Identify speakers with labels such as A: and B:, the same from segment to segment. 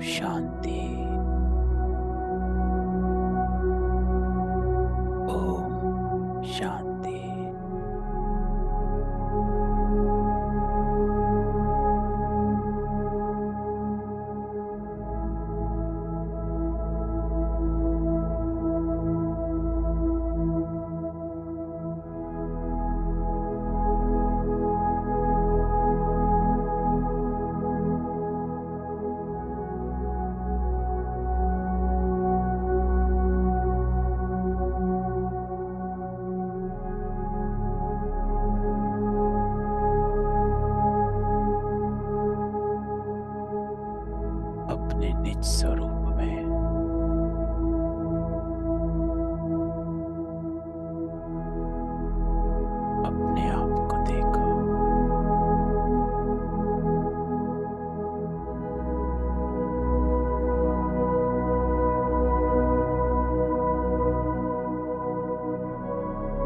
A: शांति। ओम शांति। अपने निज स्वरूप में अपने आप को देखो।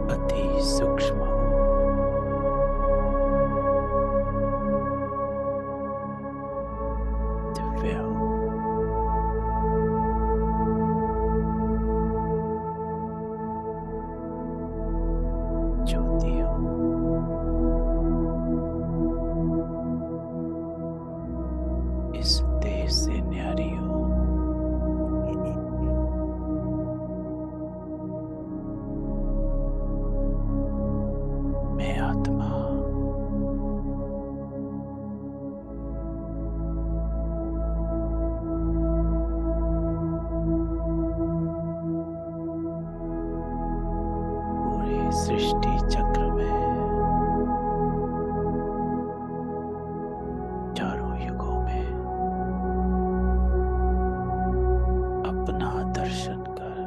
A: अति सूक्ष्म हो, दिव्य हो, ज्योति हो। इस देश से न्यारी हो। मैं आत्मा पूरे सृष्टि चक्र में चारों युगों में अपना दर्शन कर।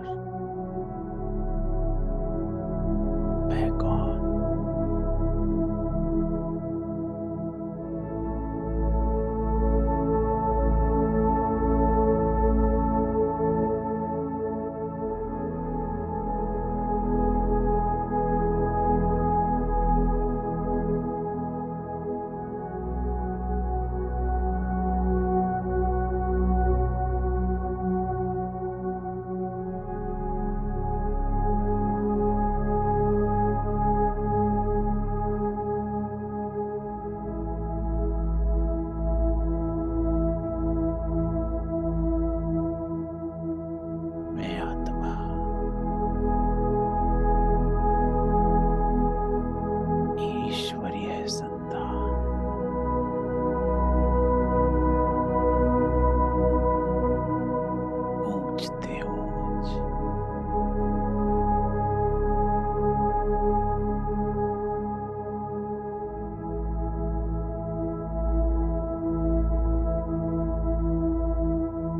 A: मैं कौन? मैं आत्मा ईश्वरीय संतान। ऊंचते ऊंच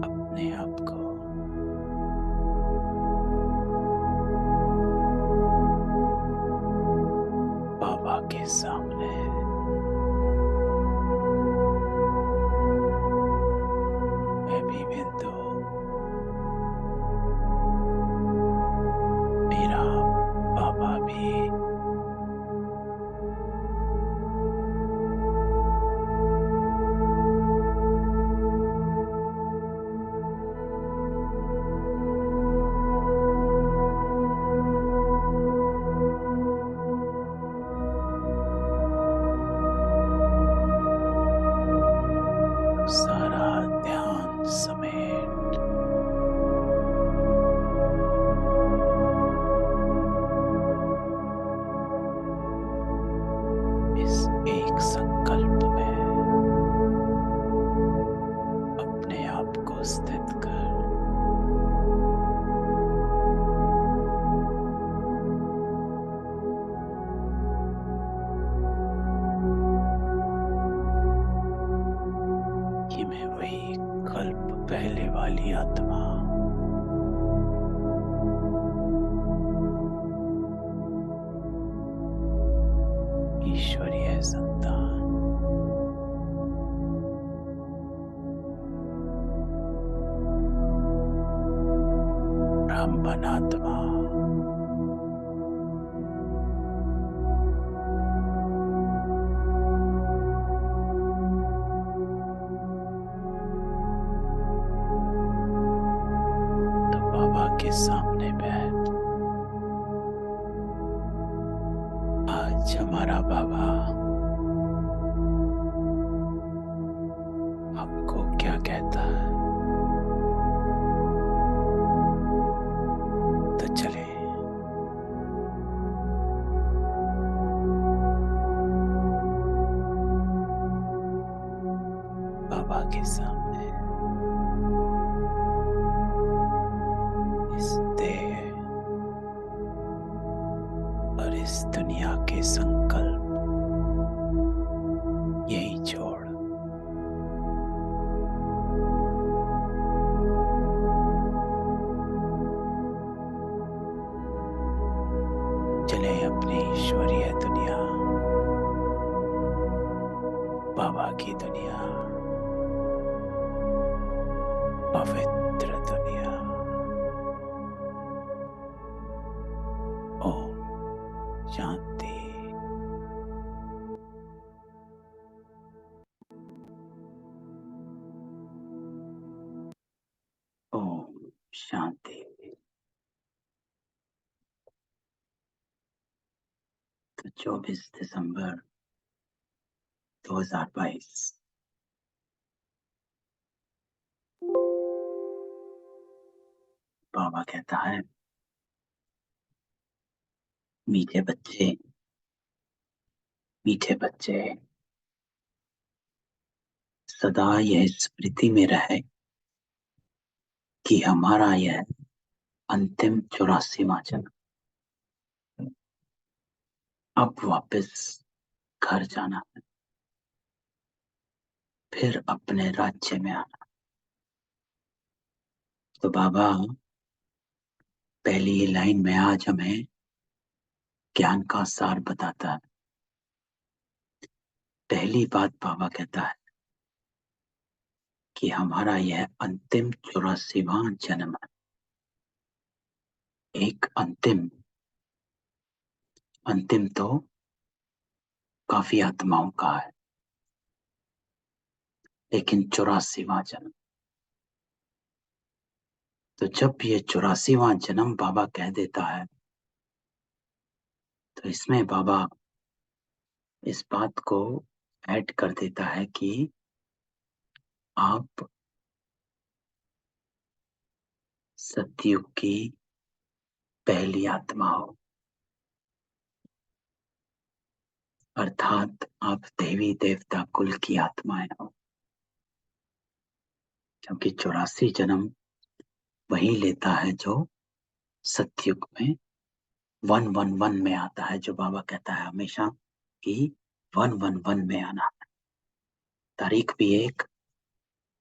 A: अपने आप को बाबा के सामने मैं भी बिंदु, मेरा बाबा भी। सारा ध्यान समेत इस एक संकल्प में अपने आप को स्थित कर। कि मैं वही कल्प पहले वाली आत्मा, ईश्वरीय संतान, ब्राह्मण आत्मा, के सामने बैठ। आज हमारा बाबा हमको क्या कहता है, तो चले बाबा के सामने इस देह और इस दुनिया के संकल्प यही छोड़ चले अपनी ईश्वरीय दुनिया, बाबा की दुनिया, पवित्र दुनिया। ओम शांति। ओम शांति। तो 24 दिसंबर 2022 बाबा कहता है, मीठे बच्चे, मीठे बच्चे, सदा यह स्मृति में रहे कि हमारा यह अंतिम 84वां जन्म, अब वापस घर जाना है, फिर अपने राज्य में आना। तो बाबा पहली लाइन में आज हमें ज्ञान का सार बताता है। पहली बात बाबा कहता है कि हमारा यह अंतिम 84वां जन्म है। एक अंतिम तो काफी आत्माओं का है, लेकिन 84वां जन्म। तो जब ये 84वां जन्म बाबा कह देता है, तो इसमें बाबा इस बात को ऐड कर देता है कि आप सतयुग की पहली आत्मा हो, अर्थात आप देवी देवता कुल की आत्माएं हो। क्योंकि 84 जन्म वही लेता है जो सतयुग में 111 में आता है, जो बाबा कहता है हमेशा कि 111 में आना है। तारीख भी एक,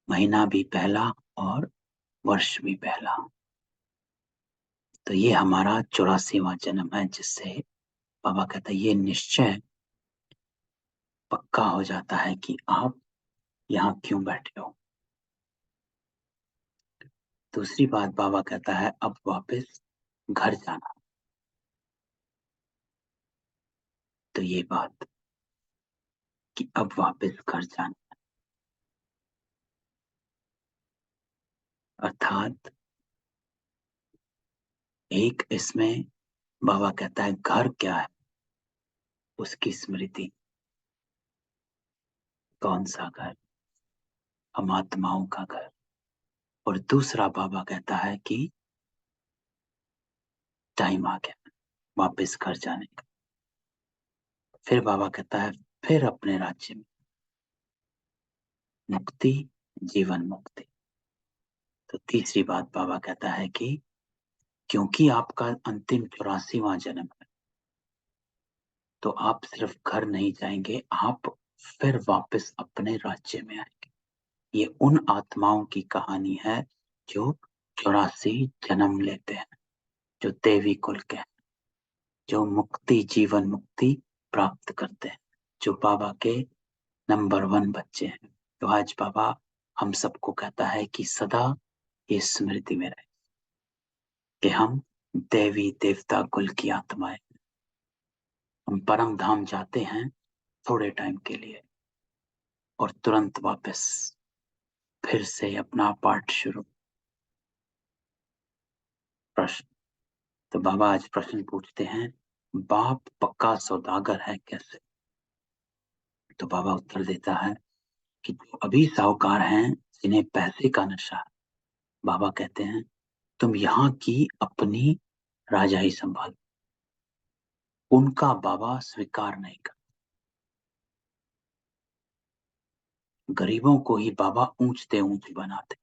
A: महीना भी पहला और वर्ष भी पहला। तो ये हमारा 84वां जन्म है, जिससे बाबा कहता है ये निश्चय पक्का हो जाता है कि आप यहाँ क्यों बैठे हो। दूसरी बात बाबा कहता है अब वापस घर जाना। तो ये बात कि अब वापस घर जाना, अर्थात एक इसमें बाबा कहता है घर क्या है, उसकी स्मृति। कौन सा घर? हम आत्माओं का घर। और दूसरा बाबा कहता है कि टाइम आ गया वापस घर जाने का। फिर बाबा कहता है फिर अपने राज्य में मुक्ति, जीवन मुक्ति। तो तीसरी बात बाबा कहता है कि क्योंकि आपका अंतिम 84वां जन्म है, तो आप सिर्फ घर नहीं जाएंगे, आप फिर वापस अपने राज्य में आएंगे। ये उन आत्माओं की कहानी है जो 84 जन्म लेते हैं, जो देवी कुल के हैं, जो मुक्ति, जीवन मुक्ति प्राप्त करते हैं, जो बाबा के नंबर 1 बच्चे हैं। तो आज बाबा हम सबको कहता है कि सदा ये स्मृति में रहे कि हम देवी देवता कुल की आत्माएं। हम परम धाम जाते हैं थोड़े टाइम के लिए और तुरंत वापस फिर से अपना पाठ शुरू। प्रश्न। तो बाबा आज प्रश्न पूछते हैं, बाप पक्का सौदागर है कैसे? तो बाबा उत्तर देता है कि जो अभी साहूकार हैं, जिन्हें पैसे का नशा है, बाबा कहते हैं तुम यहाँ की अपनी राजाई संभालो। उनका बाबा स्वीकार नहीं कर। गरीबों को ही बाबा ऊंचते ऊंच बनाते,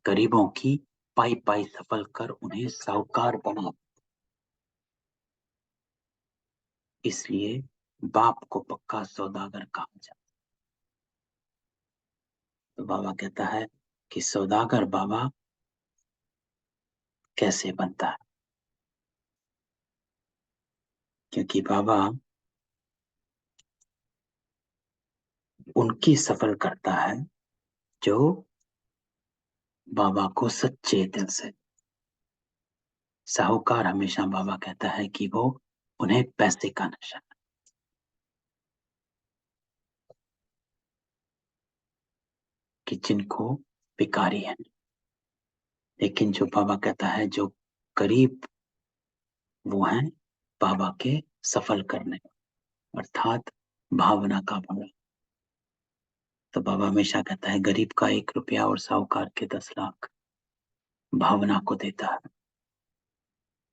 A: गरीबों की पाई पाई सफल कर उन्हें साहूकार बना। इसलिए बाप को पक्का सौदागर कहा जाता। तो बाबा कहता है कि सौदागर बाबा कैसे बनता है, क्योंकि बाबा उनकी सफल करता है जो बाबा को सच्चे दिल से। साहूकार हमेशा बाबा कहता है कि वो उन्हें पैसे का नशा, कि जिनको भिखारी है। लेकिन जो बाबा कहता है जो गरीब, वो हैं बाबा के सफल करने, अर्थात भावना का बड़ा। तो बाबा हमेशा कहता है गरीब का 1 रुपया और साहूकार के 10 लाख भावना को देता है,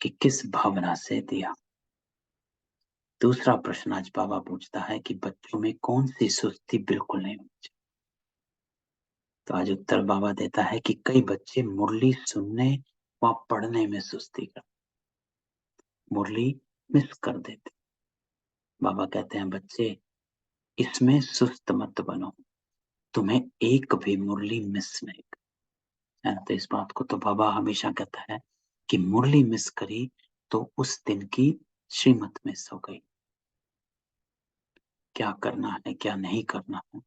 A: कि किस भावना से दिया। दूसरा प्रश्न आज बाबा पूछता है कि बच्चों में कौन सी सुस्ती बिल्कुल नहीं होनी चाहिए। तो आज उत्तर बाबा देता है कि कई बच्चे मुरली सुनने व पढ़ने में सुस्ती कर, मुरली मिस कर देते। बाबा कहते हैं बच्चे इसमें सुस्त मत बनो, तुम्हें एक भी मुरली मिस नहीं है। तो इस बात को तो बाबा हमेशा कहता है कि मुरली मिस करी तो उस दिन की श्रीमत मिस हो गई। क्या करना है क्या नहीं करना है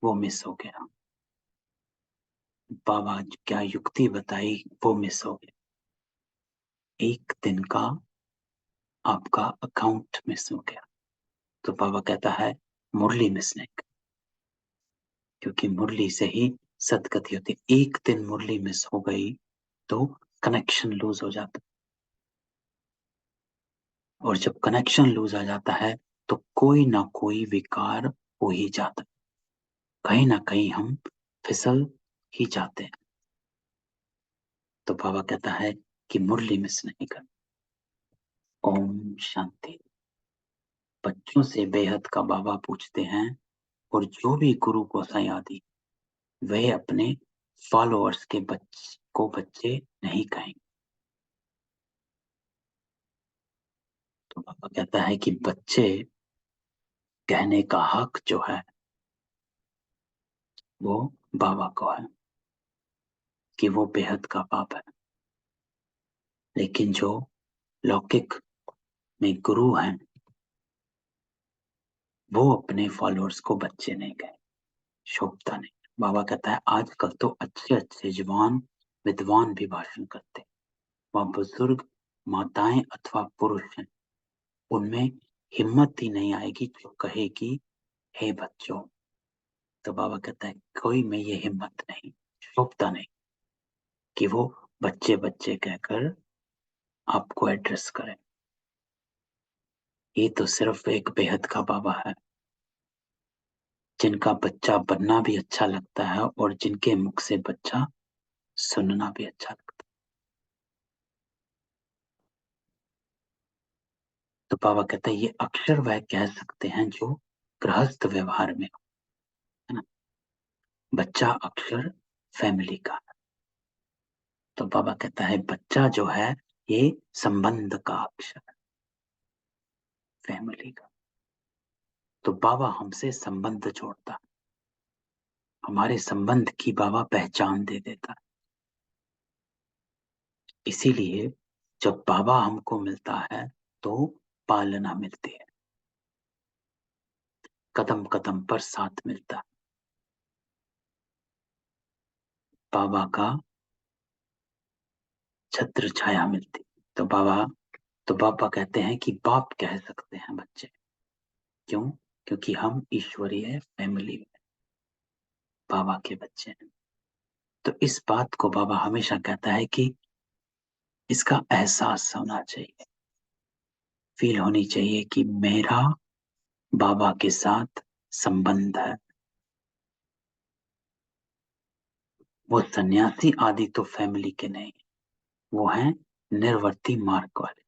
A: वो मिस हो गया। बाबा क्या युक्ति बताई वो मिस हो गया। एक दिन का आपका अकाउंट मिस हो गया। तो बाबा कहता है मुरली मिस नहीं कर, क्योंकि मुरली से ही सदगति होती। एक दिन मुरली मिस हो गई तो कनेक्शन लूज हो जाता, और जब कनेक्शन लूज आ जाता है तो कोई ना कोई विकार हो ही जाता, कहीं ना कहीं हम फिसल ही जाते हैं। तो बाबा कहता है कि मुरली मिस नहीं कर। ओम शांति। बच्चों से बेहद का बाबा पूछते हैं, और जो भी गुरु गोसाई आदि वह अपने फॉलोअर्स के बच्चे नहीं कहेंगे। तो बाबा कहता है कि बच्चे कहने का हक जो है वो बाबा को है, कि वो बेहद का बाप है। लेकिन जो लौकिक में गुरु हैं वो अपने फॉलोअर्स को बच्चे नहीं कहे, शोभता नहीं। बाबा कहता है आजकल तो अच्छे अच्छे जवान विद्वान भी भाषण करते, वह बुजुर्ग माताएं अथवा पुरुष हैं, उनमें हिम्मत ही नहीं आएगी जो कहेगी हे बच्चों। तो बाबा कहता है कोई में ये हिम्मत नहीं, शोभता नहीं कि वो बच्चे बच्चे कहकर आपको एड्रेस करें। ये तो सिर्फ एक बेहद का बाबा है, जिनका बच्चा बनना भी अच्छा लगता है और जिनके मुख से बच्चा सुनना भी अच्छा लगता है। तो बाबा कहते हैं ये अक्षर वह कह सकते हैं जो गृहस्थ व्यवहार में हो, है ना। बच्चा अक्षर फैमिली का। तो बाबा कहता है बच्चा जो है ये संबंध का अक्षर है, फैमिली का। तो बाबा हमसे संबंध जोड़ता है, हमारे संबंध की बाबा पहचान दे देता है। इसीलिए जब बाबा हमको मिलता है तो पालना मिलती है, कदम कदम पर साथ मिलता है। बाबा का छत्र छाया मिलती। तो बाबा कहते हैं कि बाप कह सकते हैं बच्चे, क्यों? क्योंकि हम ईश्वरीय फैमिली में बाबा के बच्चे हैं। तो इस बात को बाबा हमेशा कहता है कि इसका एहसास होना चाहिए, फील होनी चाहिए कि मेरा बाबा के साथ संबंध है। वो सन्यासी आदि तो फैमिली के नहीं, वो हैं निर्वर्ती मार्ग वाले।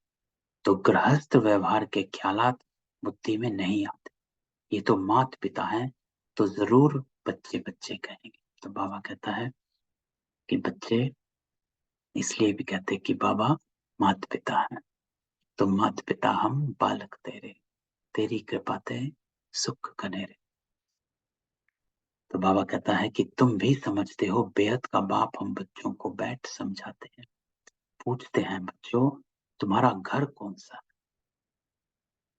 A: तो गृहस्थ व्यवहार के ख्यालात बुद्धि में नहीं आते। ये तो माता पिता हैं, तो जरूर बच्चे बच्चे कहेंगे। तो बाबा कहता है कि बच्चे इसलिए भी कहते हैं कि बाबा माता पिता हैं। तो माता पिता हम बालक तेरे, तेरी कृपा ते सुख कनेरे। तो बाबा कहता है कि तुम भी समझते हो, बेहद का बाप हम बच्चों को बैठ समझाते हैं, पूछते हैं बच्चों तुम्हारा घर कौन सा है।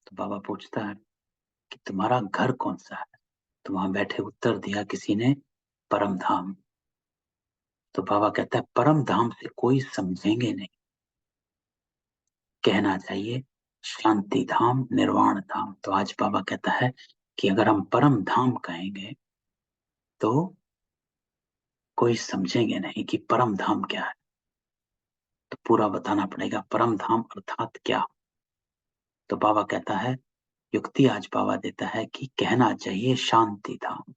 A: तो बाबा पूछता है कि तुम्हारा घर कौन सा है। तो वहां बैठे उत्तर दिया किसी ने, परम धाम। तो बाबा कहता है परम धाम से कोई समझेंगे नहीं, कहना चाहिए शांति धाम, निर्वाण धाम। तो आज बाबा कहता है कि अगर हम परम धाम कहेंगे तो कोई समझेंगे नहीं कि परम धाम क्या है। तो पूरा बताना पड़ेगा परम धाम अर्थात क्या। तो बाबा कहता है, युक्ति आज बाबा देता है कि कहना चाहिए शांति धाम,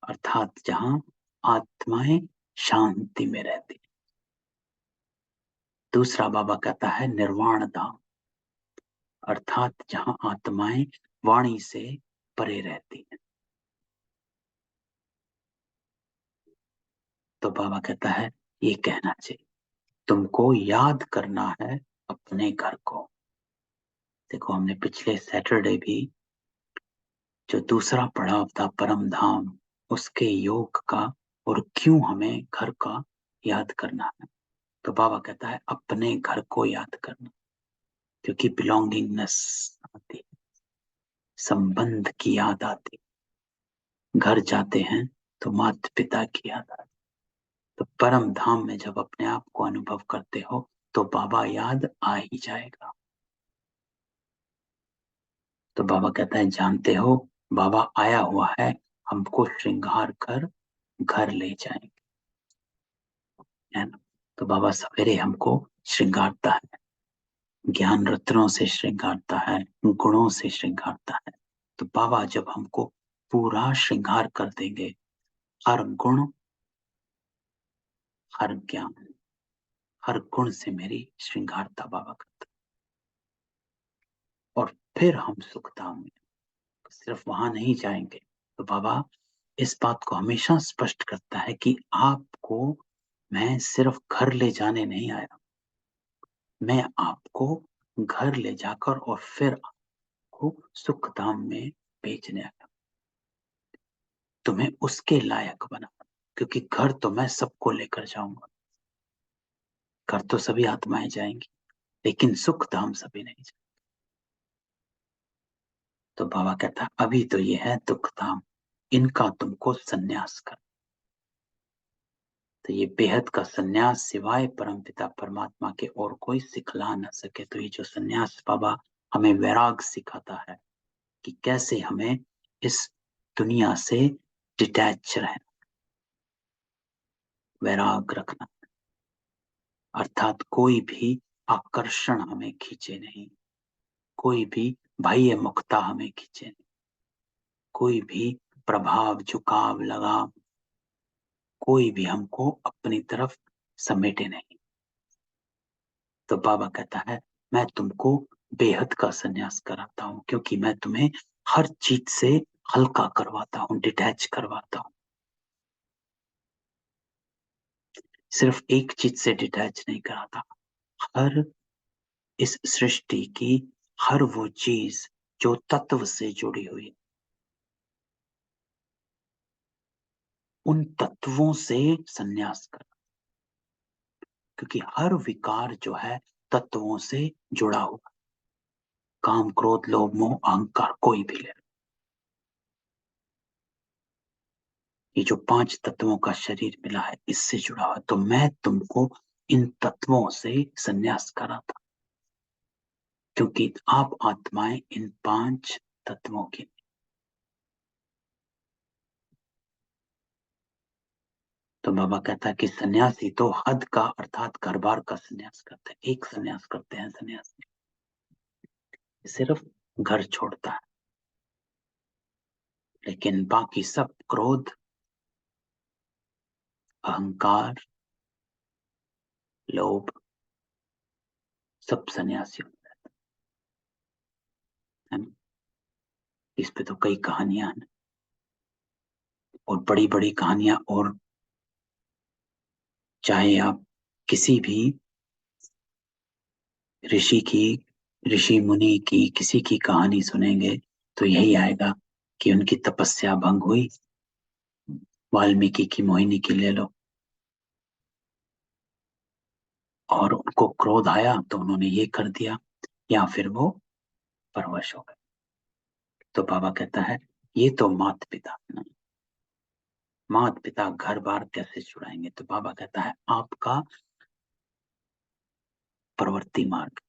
A: अर्थात जहां आत्माएं शांति में रहती। दूसरा बाबा कहता है निर्वाण धाम, अर्थात जहां आत्माएं वाणी से परे रहती हैं। तो बाबा कहता है ये कहना चाहिए तुमको याद करना है अपने घर को। देखो हमने पिछले सैटरडे भी जो दूसरा पड़ाव था परम धाम, उसके योग का और क्यों हमें घर का याद करना है। तो बाबा कहता है अपने घर को याद करना, क्योंकि बिलोंगिंगनेस आती है, संबंध की याद आती। घर जाते हैं तो माता पिता की याद आती। तो परम धाम में जब अपने आप को अनुभव करते हो तो बाबा याद आ ही जाएगा। तो बाबा कहता है जानते हो बाबा आया हुआ है, हमको श्रृंगार कर घर ले जाएंगे, है ना। तो बाबा सवेरे हमको श्रृंगारता है, ज्ञान रत्नों से श्रृंगारता है, गुणों से श्रृंगारता है। तो बाबा जब हमको पूरा श्रृंगार कर देंगे, हर गुण, हर ज्ञान, हर गुण से मेरी श्रृंगारता बाबा करता। और फिर हम सुखधाम में सिर्फ वहां नहीं जाएंगे। तो बाबा इस बात को हमेशा स्पष्ट करता है कि आपको मैं सिर्फ घर ले जाने नहीं आया, मैं आपको घर ले जाकर और फिर आपको सुखधाम में भेजने आया, तुम्हें उसके लायक बना। क्योंकि घर तो मैं सबको लेकर जाऊंगा, घर तो सभी आत्माएं जाएंगी, लेकिन सुखधाम सभी नहीं जाएंगे। तो बाबा कहता है अभी तो ये है दुखधाम, इनका तुमको संन्यास कर। तो ये बेहद का संन्यास सिवाय परमपिता परमात्मा के और कोई सिखला न सके। तो ये जो संन्यास बाबा हमें वैराग सिखाता है कि कैसे हमें इस दुनिया से डिटैच रहना, वैराग रखना, अर्थात कोई भी आकर्षण हमें खींचे नहीं, कोई भी बाह्य मुखता हमें खींचे नहीं, कोई भी प्रभाव, झुकाव, लगाव, कोई भी हमको अपनी तरफ समेटे नहीं। तो बाबा कहता है मैं तुमको बेहद का संन्यास कराता हूं, क्योंकि मैं तुम्हें हर चीज से हल्का करवाता हूं, डिटैच करवाता हूं। सिर्फ एक चीज से डिटैच नहीं कराता, हर इस सृष्टि की हर वो चीज जो तत्व से जुड़ी हुई, उन तत्वों से संन्यास कर। क्योंकि हर विकार जो है तत्वों से जुड़ा हुआ, काम, क्रोध, लोभ, मोह, अहंकार, कोई भी ले, ये जो पांच तत्वों का शरीर मिला है इससे जुड़ा हुआ। तो मैं तुमको इन तत्वों से संन्यास करा था, क्योंकि आप आत्माएं इन पांच तत्वों की। तो बाबा कहता है कि सन्यासी तो हद का अर्थात घर बार का सन्यास करते हैं, एक सन्यास करते हैं सन्यासी, सिर्फ घर छोड़ता है, लेकिन बाकी सब क्रोध, अहंकार, लोभ, सब सन्यासी होते हैं। इस पे तो कई कहानियां हैं और बड़ी बड़ी कहानियां, और चाहे आप किसी भी ऋषि मुनि की किसी की कहानी सुनेंगे तो यही आएगा कि उनकी तपस्या भंग हुई। वाल्मीकि की मोहिनी की ले लो, और उनको क्रोध आया तो उन्होंने ये कर दिया, या फिर वो परवश हो गए। तो बाबा कहता है ये तो माता पिता, माता पिता घर बार कैसे छुड़ाएंगे? तो बाबा कहता है आपका प्रवृत्ति मार्ग।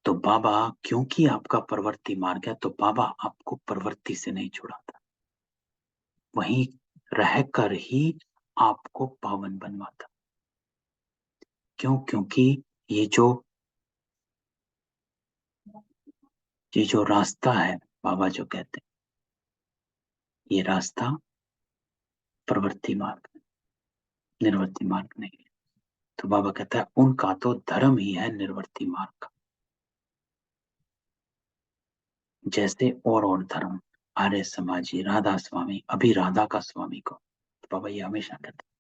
A: तो बाबा, क्योंकि आपका प्रवृत्ति मार्ग है, तो बाबा आपको प्रवृत्ति से नहीं छुड़ाता, वहीं रहकर ही आपको पावन बनवाता। क्यों? क्योंकि ये जो ये जो रास्ता है, बाबा जो कहते हैं, ये रास्ता प्रवृत्ति मार्ग, निर्वृत्ति मार्ग नहीं है। तो बाबा कहता है उनका तो धर्म ही है निर्वृत्ति मार्ग का। जैसे और धर्म, आर्य समाजी, राधा स्वामी, अभी राधा का स्वामी को, तो बाबा ये हमेशा कहते हैं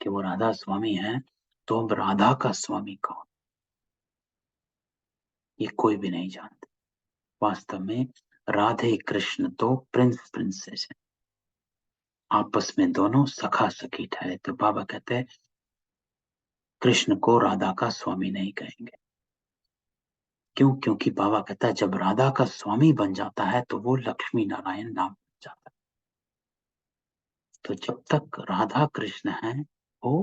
A: कि वो राधा स्वामी है, तो अब राधा का स्वामी कौन, ये कोई भी नहीं जानते। वास्तव में राधे कृष्ण तो प्रिंस प्रिंसेस है, आपस में दोनों सखा सखी ठहरे। तो बाबा कहते हैं कृष्ण को राधा का स्वामी नहीं कहेंगे। क्यों? क्योंकि बाबा कहता है जब राधा का स्वामी बन जाता है तो वो लक्ष्मी नारायण नाम बन जाता है। तो जब तक राधा कृष्ण है वो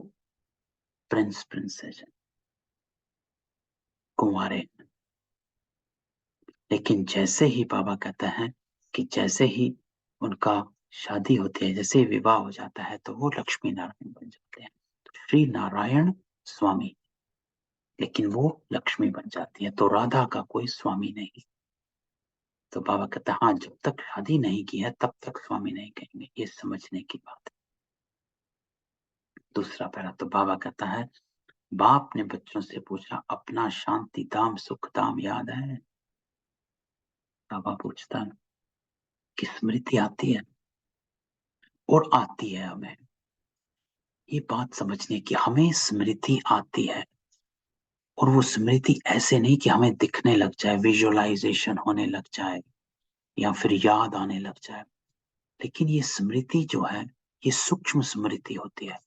A: प्रिंस प्रिंसेस है, कुंवारे हैं। लेकिन जैसे ही बाबा कहता है कि जैसे ही उनका शादी होती है, जैसे ही विवाह हो जाता है, तो वो लक्ष्मी नारायण बन जाते हैं। तो श्री नारायण स्वामी, लेकिन वो लक्ष्मी बन जाती है, तो राधा का कोई स्वामी नहीं। तो बाबा कहता है हाँ, जब तक शादी नहीं की है तब तक स्वामी नहीं कहेंगे, ये समझने की बात है। दूसरा पैरा, तो बाबा कहता है बाप ने बच्चों से पूछा अपना शांति धाम सुख धाम याद है? बाबा पूछता है कि स्मृति आती है, और आती है हमें, ये बात समझने की, हमें स्मृति आती है। और वो स्मृति ऐसे नहीं कि हमें दिखने लग जाए, विजुअलाइजेशन होने लग जाए, या फिर याद आने लग जाए। लेकिन ये स्मृति जो है, ये सूक्ष्म स्मृति होती है।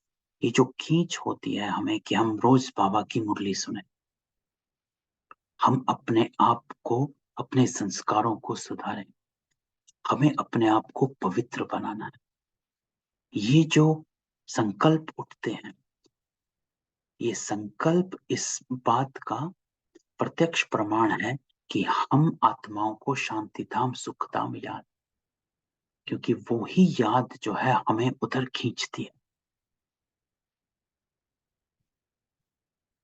A: ये जो खींच होती है हमें कि हम रोज बाबा की मुरली सुने, हम अपने आप को, अपने संस्कारों को सुधारें, हमें अपने आप को पवित्र बनाना है। ये जो संकल्प उठते हैं, ये संकल्प इस बात का प्रत्यक्ष प्रमाण है कि हम आत्माओं को शांति धाम सुख धाम याद, क्योंकि वो ही याद जो है हमें उधर खींचती है।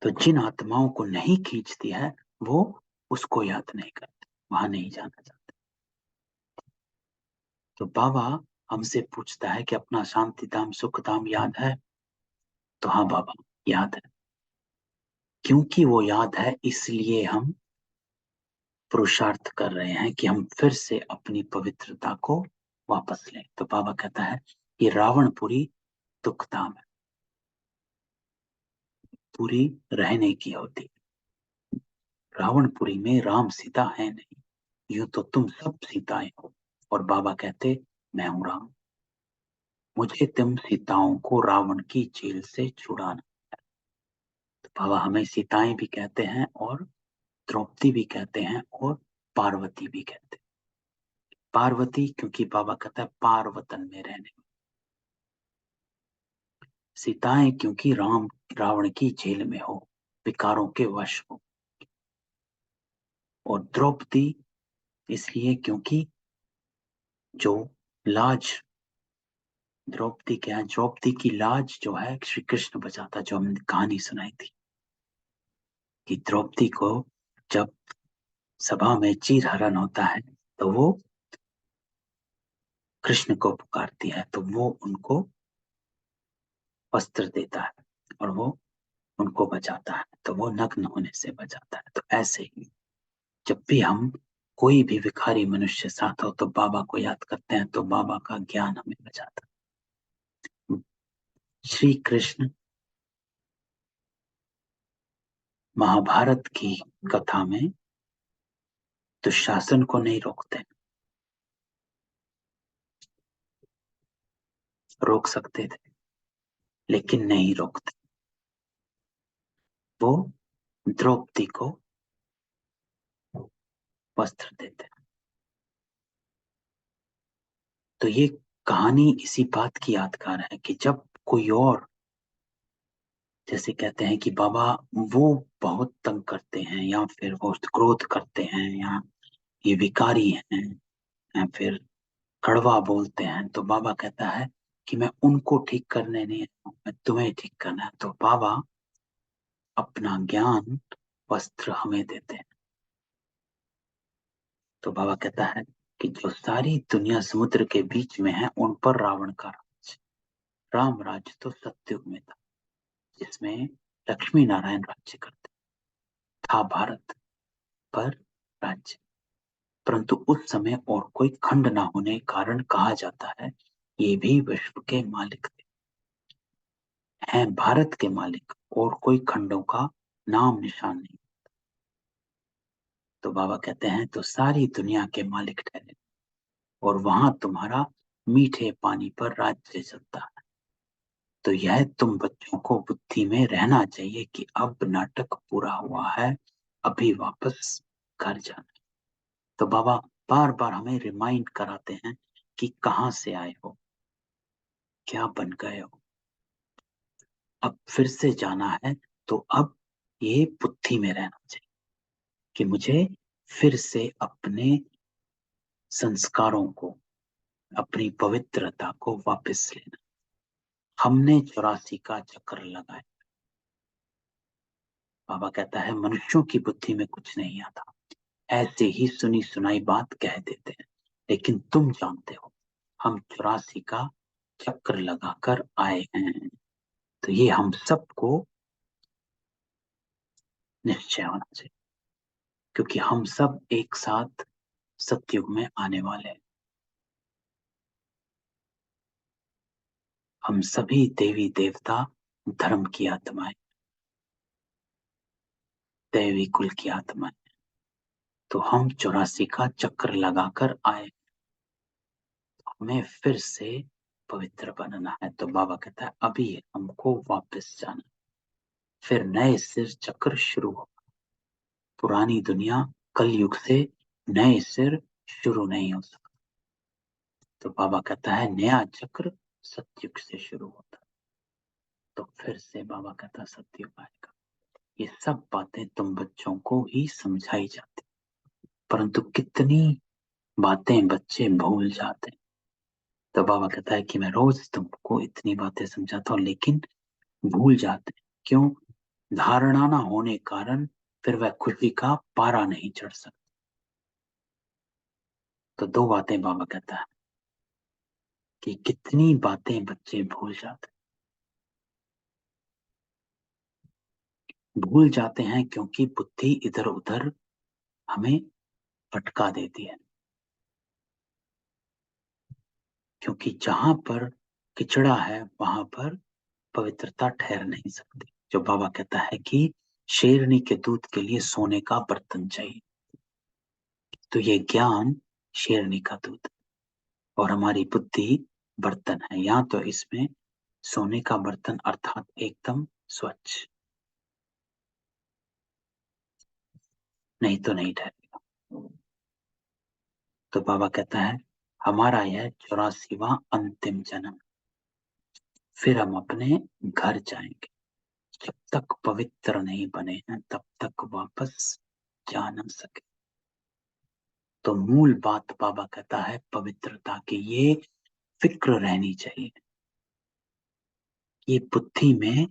A: तो जिन आत्माओं को नहीं खींचती है वो उसको याद नहीं करते, वहां नहीं जाना चाहते। तो बाबा हमसे पूछता है कि अपना शांति धाम सुख धाम याद है? तो हाँ बाबा, याद है। क्योंकि वो याद है इसलिए हम पुरुषार्थ कर रहे हैं कि हम फिर से अपनी पवित्रता को वापस लें। तो बाबा कहता है ये रावणपुरी दुखधाम है, पूरी रहने की होती। रावणपुरी में राम सीता है नहीं, यूं तो तुम सब सीताएं हो। और बाबा कहते मैं हूं राम, मुझे तुम सीताओं को रावण की जेल से छुड़ाना। तो बाबा हमें सीताएं भी कहते हैं, और द्रौपदी भी कहते हैं, और पार्वती भी कहते हैं। पार्वती क्योंकि बाबा कहता है पार्वतन में रहने, सीताएं क्योंकि रावण की जेल में हो, विकारों के वश हो, और द्रौपदी इसलिए क्योंकि जो लाज द्रौपदी के यहाँ द्रौपदी की लाज जो है श्री कृष्ण बचाता, जो हमने कहानी सुनाई थी कि द्रौपदी को जब सभा में चीरहरण होता है तो वो कृष्ण को पुकारती है, तो वो उनको वस्त्र देता है और वो उनको बचाता है, तो वो नग्न होने से बचाता है। तो ऐसे ही जब भी हम कोई भी भिखारी मनुष्य साथ हो तो बाबा को याद करते हैं, तो बाबा का ज्ञान हमें बचाता है। श्री कृष्ण महाभारत की कथा में दुशासन को नहीं रोकते, रोक सकते थे लेकिन नहीं रोकते। वो द्रौपदी को वस्त्र देते हैं। तो ये कहानी इसी बात की यादगार है कि जब कोई और, जैसे कहते हैं कि बाबा वो बहुत तंग करते हैं या फिर वो क्रोध करते हैं या ये विकारी हैं या फिर कड़वा बोलते हैं, तो बाबा कहता है कि मैं उनको ठीक करने नहीं आया हूं, मैं तुम्हें ठीक करना है। तो बाबा अपना ज्ञान वस्त्र हमें देते हैं। तो बाबा कहता है कि जो सारी दुनिया समुद्र के बीच में है उन पर रावण का राज, राम राज्य तो सत्युग में था जिसमें लक्ष्मी नारायण राज्य करते था भारत पर राज्य। परंतु उस समय और कोई खंड ना होने कारण कहा जाता है ये भी विश्व के मालिक थे, हैं भारत के मालिक, और कोई खंडों का नाम निशान नहीं। तो बाबा कहते हैं तो सारी दुनिया के मालिक ठहरे और वहां तुम्हारा मीठे पानी पर राज्य चलता है। तो यह तुम बच्चों को बुद्धि में रहना चाहिए कि अब नाटक पूरा हुआ है, अभी वापस घर जाना है। तो बाबा बार बार हमें रिमाइंड कराते हैं कि कहाँ से आए हो, क्या बन गए हो, अब फिर से जाना है। तो अब ये बुद्धि में रहना चाहिए कि मुझे फिर से अपने संस्कारों को, अपनी पवित्रता को वापस लेना। हमने 84 का चक्कर लगाया। बाबा कहता है मनुष्यों की बुद्धि में कुछ नहीं आता, ऐसे ही सुनी सुनाई बात कह देते हैं, लेकिन तुम जानते हो हम 84 का चक्कर लगाकर आए हैं। तो ये हम सबको निश्चय होना चाहिए, क्योंकि हम सब एक साथ सतयुग में आने वाले हैं। हम सभी देवी देवता धर्म की आत्माएं, दैवी कुल की आत्माएं। तो हम 84 का चक्कर लगाकर आए, हमें फिर से पवित्र बनना है। तो बाबा कहता है अभी हमको वापस जाना, फिर नए सिर चक्र शुरू हो। पुरानी दुनिया कलयुग से नए सिर शुरू नहीं हो सकता। तो बाबा कहता है नया चक्र सतयुग से शुरू होता। तो फिर से बाबा कहता है सतयुग आएगा। ये सब बातें तुम बच्चों को ही समझाई जाती, परंतु कितनी बातें बच्चे भूल जाते हैं। तो बाबा कहता है कि मैं रोज तुमको इतनी बातें समझाता हूँ लेकिन भूल जाते हैं। क्यों? धारणा ना होने कारण फिर वह खुशी का पारा नहीं चढ़ सकता। तो दो बातें बाबा कहता है कि कितनी बातें बच्चे भूल जाते हैं। भूल जाते हैं क्योंकि बुद्धि इधर उधर हमें भटका देती है, क्योंकि जहां पर किचड़ा है वहां पर पवित्रता ठहर नहीं सकती। जो बाबा कहता है कि शेरनी के दूध के लिए सोने का बर्तन चाहिए, तो ये ज्ञान शेरनी का दूध और हमारी बुद्धि बर्तन है। या तो इसमें सोने का बर्तन अर्थात एकदम स्वच्छ, नहीं तो नहीं ठहरेगा। तो बाबा कहता है हमारा यह 84वां अंतिम जन्म, फिर हम अपने घर जाएंगे। जब तक पवित्र नहीं बने हैं तब तक वापस जा न सके। तो मूल बात बाबा कहता है पवित्रता की ये फिक्र रहनी चाहिए ये बुद्धि में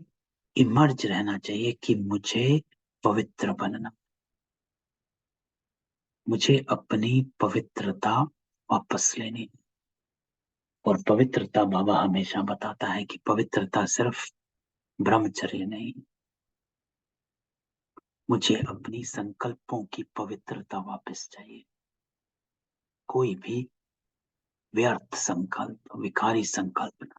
A: इमर्ज रहना चाहिए कि मुझे पवित्र बनना, मुझे अपनी पवित्रता वापस लेनी। और पवित्रता बाबा हमेशा बताता है कि पवित्रता सिर्फ ब्रह्मचर्य नहीं, मुझे अपनी संकल्पों की पवित्रता वापस चाहिए। कोई भी व्यर्थ संकल्प, विकारी संकल्प ना,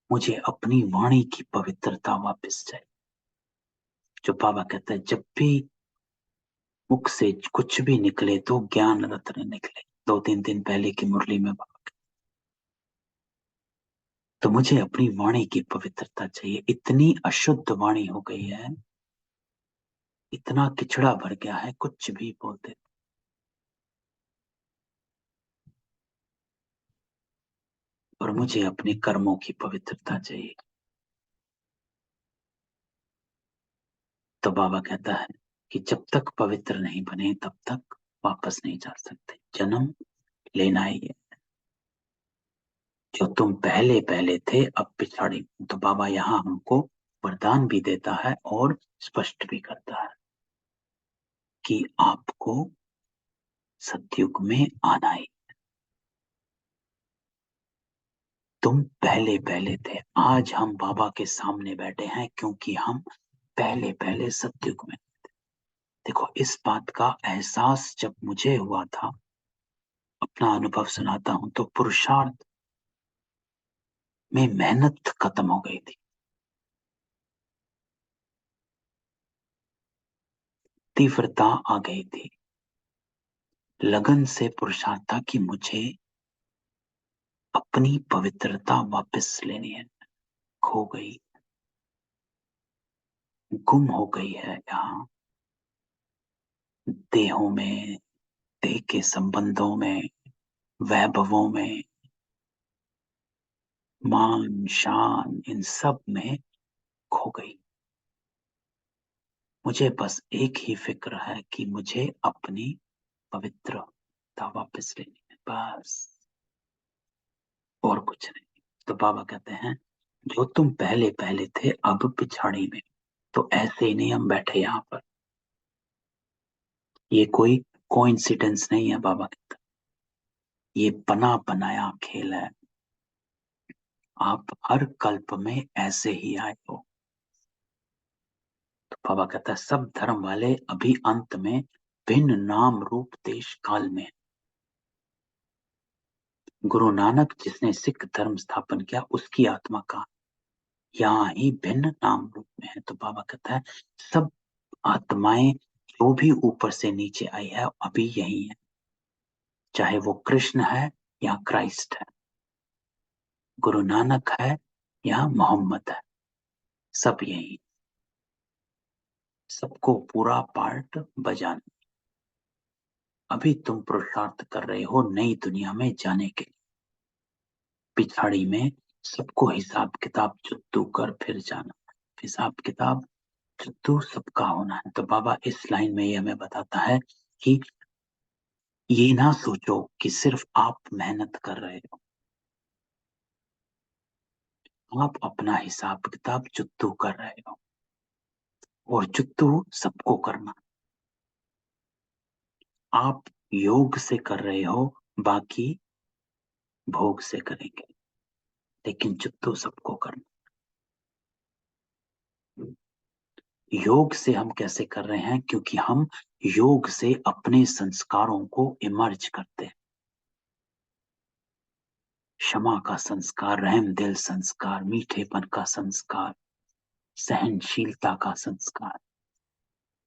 A: मुझे अपनी वाणी की पवित्रता वापस चाहिए। जो बाबा कहता है जब भी मुख से कुछ भी निकले तो ज्ञान रत्न निकले, 2-3 दिन पहले की मुरली में बाबा कहते, तो मुझे अपनी वाणी की पवित्रता चाहिए। इतनी अशुद्ध वाणी हो गई है, इतना किचड़ा भर गया है, कुछ भी बोलते। और मुझे अपने कर्मों की पवित्रता चाहिए। तो बाबा कहता है कि जब तक पवित्र नहीं बने तब तक वापस नहीं जा सकते, जन्म लेना ही है। जो तुम पहले पहले थे अब पिछाड़ी। तो बाबा यहाँ हमको वरदान भी देता है और स्पष्ट भी करता है कि आपको सतयुग में आना ही। तुम पहले पहले थे, आज हम बाबा के सामने बैठे हैं क्योंकि हम पहले पहले सतयुग में। देखो, इस बात का एहसास जब मुझे हुआ था, अपना अनुभव सुनाता हूं, तो पुरुषार्थ में मेहनत खत्म हो गई थी, तीव्रता आ गई थी, लगन से पुरुषार्थ था कि मुझे अपनी पवित्रता वापस लेनी है। खो गई, गुम हो गई है यहाँ देहों में, देह के संबंधों में, वैभवों में, मान शान, इन सब में खो गई। मुझे बस एक ही फिक्र है कि मुझे अपनी पवित्रता वापस लेनी है, बस, और कुछ नहीं। तो बाबा कहते हैं जो तुम पहले पहले थे अब पिछाड़ी में। तो ऐसे ही नहीं हम बैठे यहाँ पर, ये कोई कोइंसिडेंस नहीं है। बाबा कहता है ये बना बनाया खेल है, आप हर कल्प में ऐसे ही आए हो। तो बाबा कहता है सब धर्म वाले अभी अंत में भिन्न नाम रूप देश काल में। गुरु नानक जिसने सिख धर्म स्थापन किया उसकी आत्मा का यहाँ ही भिन्न नाम रूप में है। तो बाबा कहता है सब आत्माएं जो भी ऊपर से नीचे आई है अभी यही है, चाहे वो कृष्ण है या क्राइस्ट है, गुरु नानक है या मोहम्मद है, सब यही, सबको पूरा पार्ट बजाना। अभी तुम पुरुषार्थ कर रहे हो नई दुनिया में जाने के लिए, पिछाड़ी में सबको हिसाब किताब चुत्तू कर फिर जाना। हिसाब किताब चुत्तू सबका होना है। तो बाबा इस लाइन में ये हमें बताता है कि ये ना सोचो कि सिर्फ आप मेहनत कर रहे हो, आप अपना हिसाब किताब चुत्तू कर रहे हो, और चुत्तू सबको करना। आप योग से कर रहे हो, बाकी भोग से करेंगे, लेकिन चुत्तू सबको करना। योग से हम कैसे कर रहे हैं? क्योंकि हम योग से अपने संस्कारों को इमर्ज करते हैं। क्षमा का संस्कार, रहम दिल संस्कार, मीठेपन का संस्कार, सहनशीलता का संस्कार,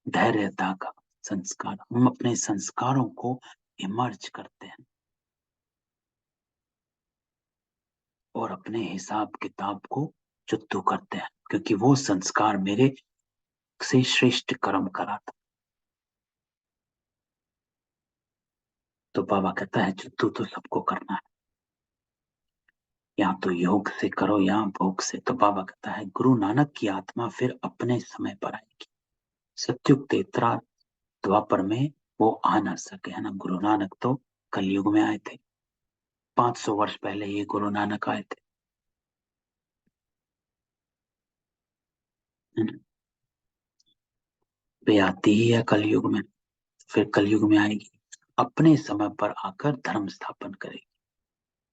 A: धैर्यता का संस्कार, हम अपने संस्कारों को इमर्ज करते हैं और अपने हिसाब किताब को चुत्तू करते हैं, क्योंकि वो संस्कार मेरे से श्रेष्ठ कर्म कराता। तो बाबा कहता है चुत्तू तो सबको करना है, या तो योग से करो या भोग से। तो बाबा कहता है गुरु नानक की आत्मा फिर अपने समय पर आएगी। सत्युग तेतरा द्वापर में वो आ ना सके, है ना। गुरु नानक तो कलयुग में आए थे, 500 वर्ष पहले ये गुरु नानक आए थे। वे आती ही है कलयुग में, फिर कलयुग में आएगी, अपने समय पर आकर धर्म स्थापन करेगी।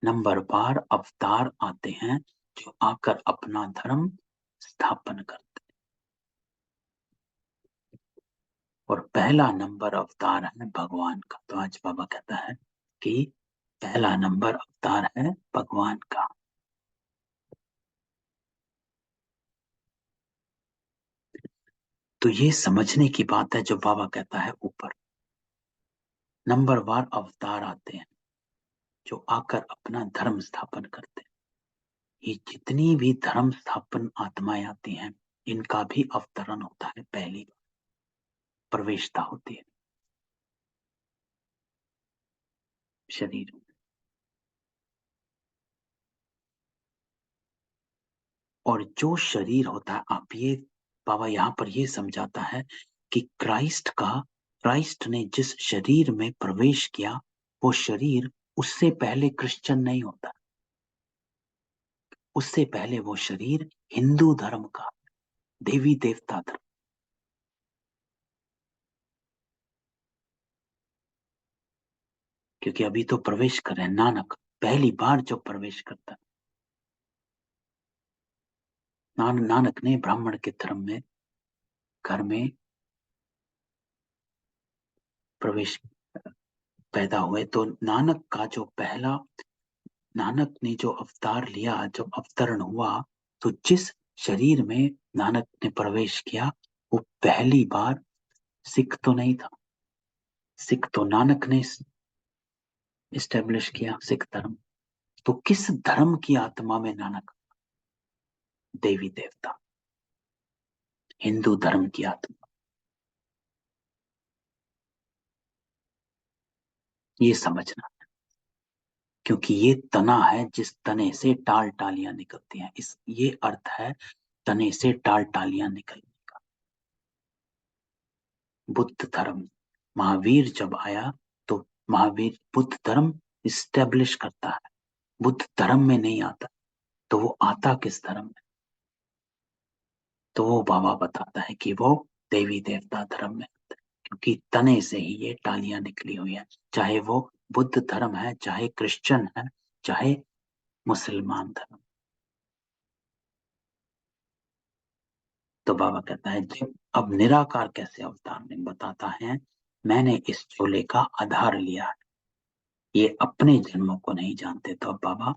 A: नंबर बार अवतार आते हैं जो आकर अपना धर्म स्थापन करते हैं। और पहला नंबर अवतार है भगवान का। तो आज बाबा कहता है कि पहला नंबर अवतार है भगवान का। तो ये समझने की बात है जो बाबा कहता है ऊपर नंबर वार अवतार आते हैं जो आकर अपना धर्म स्थापन करते हैं। ये जितनी भी धर्म स्थापन आत्माएं आती हैं, इनका भी अवतरण होता है, पहली प्रवेशता होती है शरीर में। और जो शरीर होता है, आप ये बाबा यहाँ पर ये समझाता है कि क्राइस्ट ने जिस शरीर में प्रवेश किया, वो शरीर उससे पहले क्रिश्चियन नहीं होता, उससे पहले वो शरीर हिंदू धर्म का, देवी देवता धर्म। क्योंकि अभी तो प्रवेश कर रहे हैं नानक, पहली बार जो प्रवेश करता है नानक ने ब्राह्मण के धर्म में, घर में प्रवेश पैदा हुए। तो नानक का जो पहला, नानक ने जो अवतार लिया, जब अवतरण हुआ, तो जिस शरीर में नानक ने प्रवेश किया, वो पहली बार सिख तो नहीं था। सिख तो नानक ने इस्टेब्लिश किया, सिख धर्म। तो किस धर्म की आत्मा में नानक? देवी देवता, हिंदू धर्म की आत्मा। ये समझना, क्योंकि ये तना है जिस तने से टाल टालियां निकलती हैं। इस ये अर्थ है तने से टाल टालियां निकलने का। बुद्ध धर्म, महावीर जब आया तो महावीर बुद्ध धर्म इस्टेब्लिश करता है, बुद्ध धर्म में नहीं आता। तो वो आता किस धर्म में? तो वो बाबा बताता है कि वो देवी देवता धर्म में आता है, क्योंकि तने से ही ये टालियां निकली हुई है। चाहे वो बुद्ध धर्म है, चाहे क्रिश्चियन है, चाहे मुसलमान धर्म। तो बाबा कहता है जब अब निराकार कैसे अवतार में बताता है, मैंने इस चोले का आधार लिया है। ये अपने जन्मों को नहीं जानते। तो अब बाबा,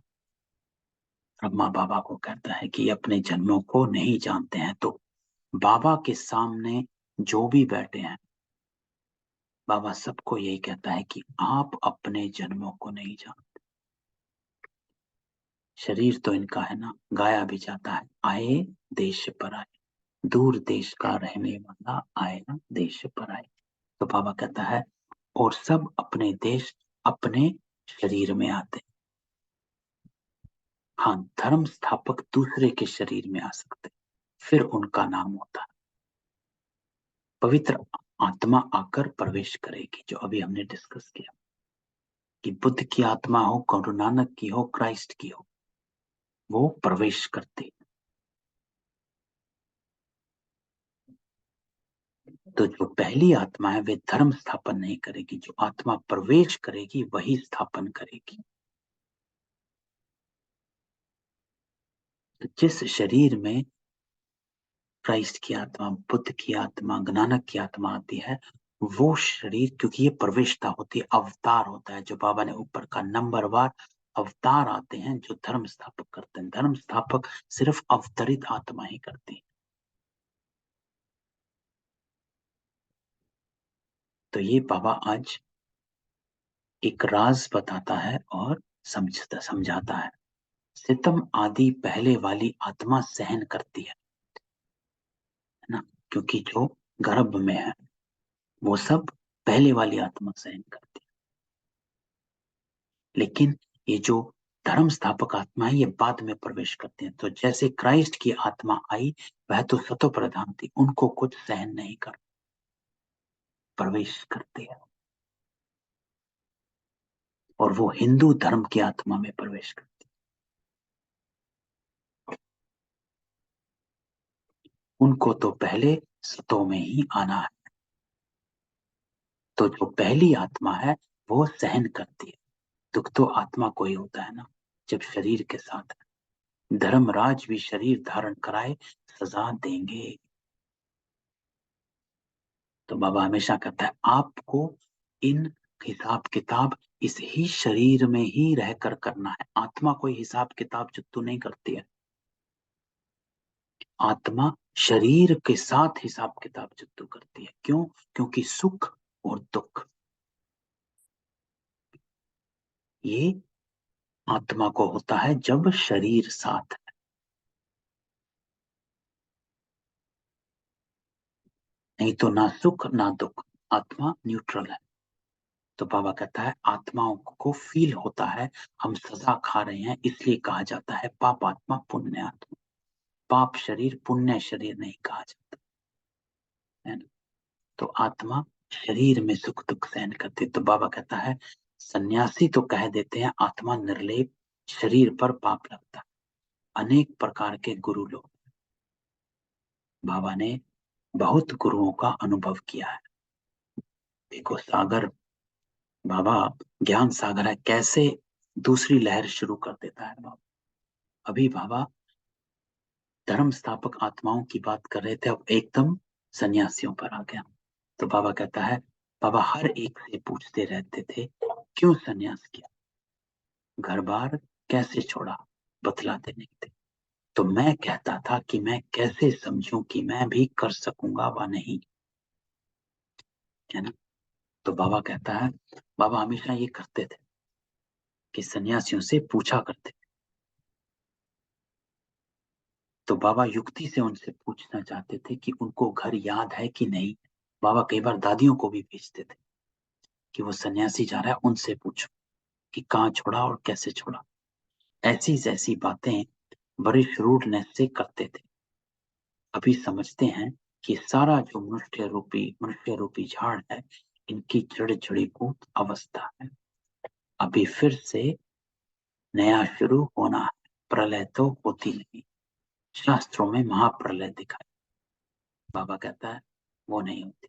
A: ब्रह्मा बाबा को कहता है कि अपने जन्मों को नहीं जानते हैं। तो बाबा के सामने जो भी बैठे हैं, बाबा सबको यही कहता है कि आप अपने जन्मों को नहीं जानते। शरीर तो इनका है ना, गाया भी जाता है, आए देश पर आए, दूर देश का रहने वाला आएगा देश पर आए। तो बाबा कहता है और सब अपने देश, अपने शरीर में आते हैं। हाँ, धर्म स्थापक दूसरे के शरीर में आ सकते, फिर उनका नाम होता है पवित्र आत्मा आकर प्रवेश करेगी, जो अभी हमने डिस्कस किया कि बुद्ध की आत्मा हो, गुरु नानक की हो, क्राइस्ट की हो, वो प्रवेश करती। तो जो पहली आत्मा है वे धर्म स्थापन नहीं करेगी, जो आत्मा प्रवेश करेगी वही स्थापन करेगी। तो जिस शरीर में क्राइस्ट की आत्मा, बुद्ध की आत्मा, नानक की आत्मा आती है, वो शरीर, क्योंकि ये प्रवेशता होती है, अवतार होता है, जो बाबा ने ऊपर का नंबर वार अवतार आते हैं जो धर्म स्थापक करते हैं। धर्म स्थापक सिर्फ अवतरित आत्मा ही करती है। तो ये बाबा आज एक राज बताता है और समझाता है। सितम आदि पहले वाली आत्मा सहन करती है ना, क्योंकि जो गर्भ में है वो सब पहले वाली आत्मा सहन करती है। लेकिन ये जो धर्म स्थापक आत्मा है ये बाद में प्रवेश करते हैं। तो जैसे क्राइस्ट की आत्मा आई, वह तो सतो प्रधान थी, उनको कुछ सहन नहीं कर, प्रवेश करते हैं, और वो हिंदू धर्म की आत्मा में प्रवेश करती उनको तो पहले सतों में ही आना है। तो जो पहली आत्मा है वो सहन करती है। दुख तो आत्मा को ही होता है ना, जब शरीर के साथ है। धर्मराज भी शरीर धारण कराए सजा देंगे। तो बाबा हमेशा कहता है आपको इन हिसाब किताब इस ही शरीर में ही रहकर करना है। आत्मा कोई हिसाब किताब जुत्तू नहीं करती है। आत्मा शरीर के साथ हिसाब किताब जुत्तू करती है। क्यों? क्योंकि सुख और दुख ये आत्मा को होता है जब शरीर साथ है। नहीं तो ना सुख ना दुख, आत्मा न्यूट्रल है। तो बाबा कहता है आत्माओं को फील होता है हम सजा खा रहे हैं, इसलिए कहा जाता है पाप आत्मा पुण्य आत्मा। पाप शरीर पुण्य शरीर नहीं कहा जाता है ना। तो आत्मा शरीर में सुख दुख सहन करती। तो बाबा कहता है सन्यासी तो कह देते हैं आत्मा निर्लेप, शरीर पर पाप लगता है। अनेक प्रकार के गुरु लोग, बाबा ने बहुत गुरुओं का अनुभव किया है। देखो सागर, बाबा ज्ञान सागर है, कैसे दूसरी लहर शुरू कर देता है बाबा। अभी बाबा धर्म स्थापक आत्माओं की बात कर रहे थे, अब एकदम सन्यासियों पर आ गया। तो बाबा कहता है बाबा हर एक से पूछते रहते थे क्यों सन्यास किया, घर बार कैसे छोड़ा, बतलाते नहीं थे। तो मैं कहता था कि मैं कैसे समझूं कि मैं भी कर सकूंगा व नहीं, है ना। तो बाबा कहता है बाबा हमेशा ये करते थे कि सन्यासियों से पूछा करते। तो बाबा युक्ति से उनसे पूछना चाहते थे कि उनको घर याद है कि नहीं। बाबा कई बार दादियों को भी भेजते थे कि वो सन्यासी जा रहा है, उनसे पूछो कि कहाँ छोड़ा और कैसे छोड़ा। ऐसी जैसी बातें बड़ी श्रूडनेस से करते थे। अभी समझते हैं कि सारा जो मनुष्य रूपी झाड़ है, इनकी जड़ जड़ीभूत अवस्था है। अभी फिर से नया शुरू होना है, प्रलय तो होती नहीं। शास्त्रों में महाप्रलय दिखाई, बाबा कहता है वो नहीं होती।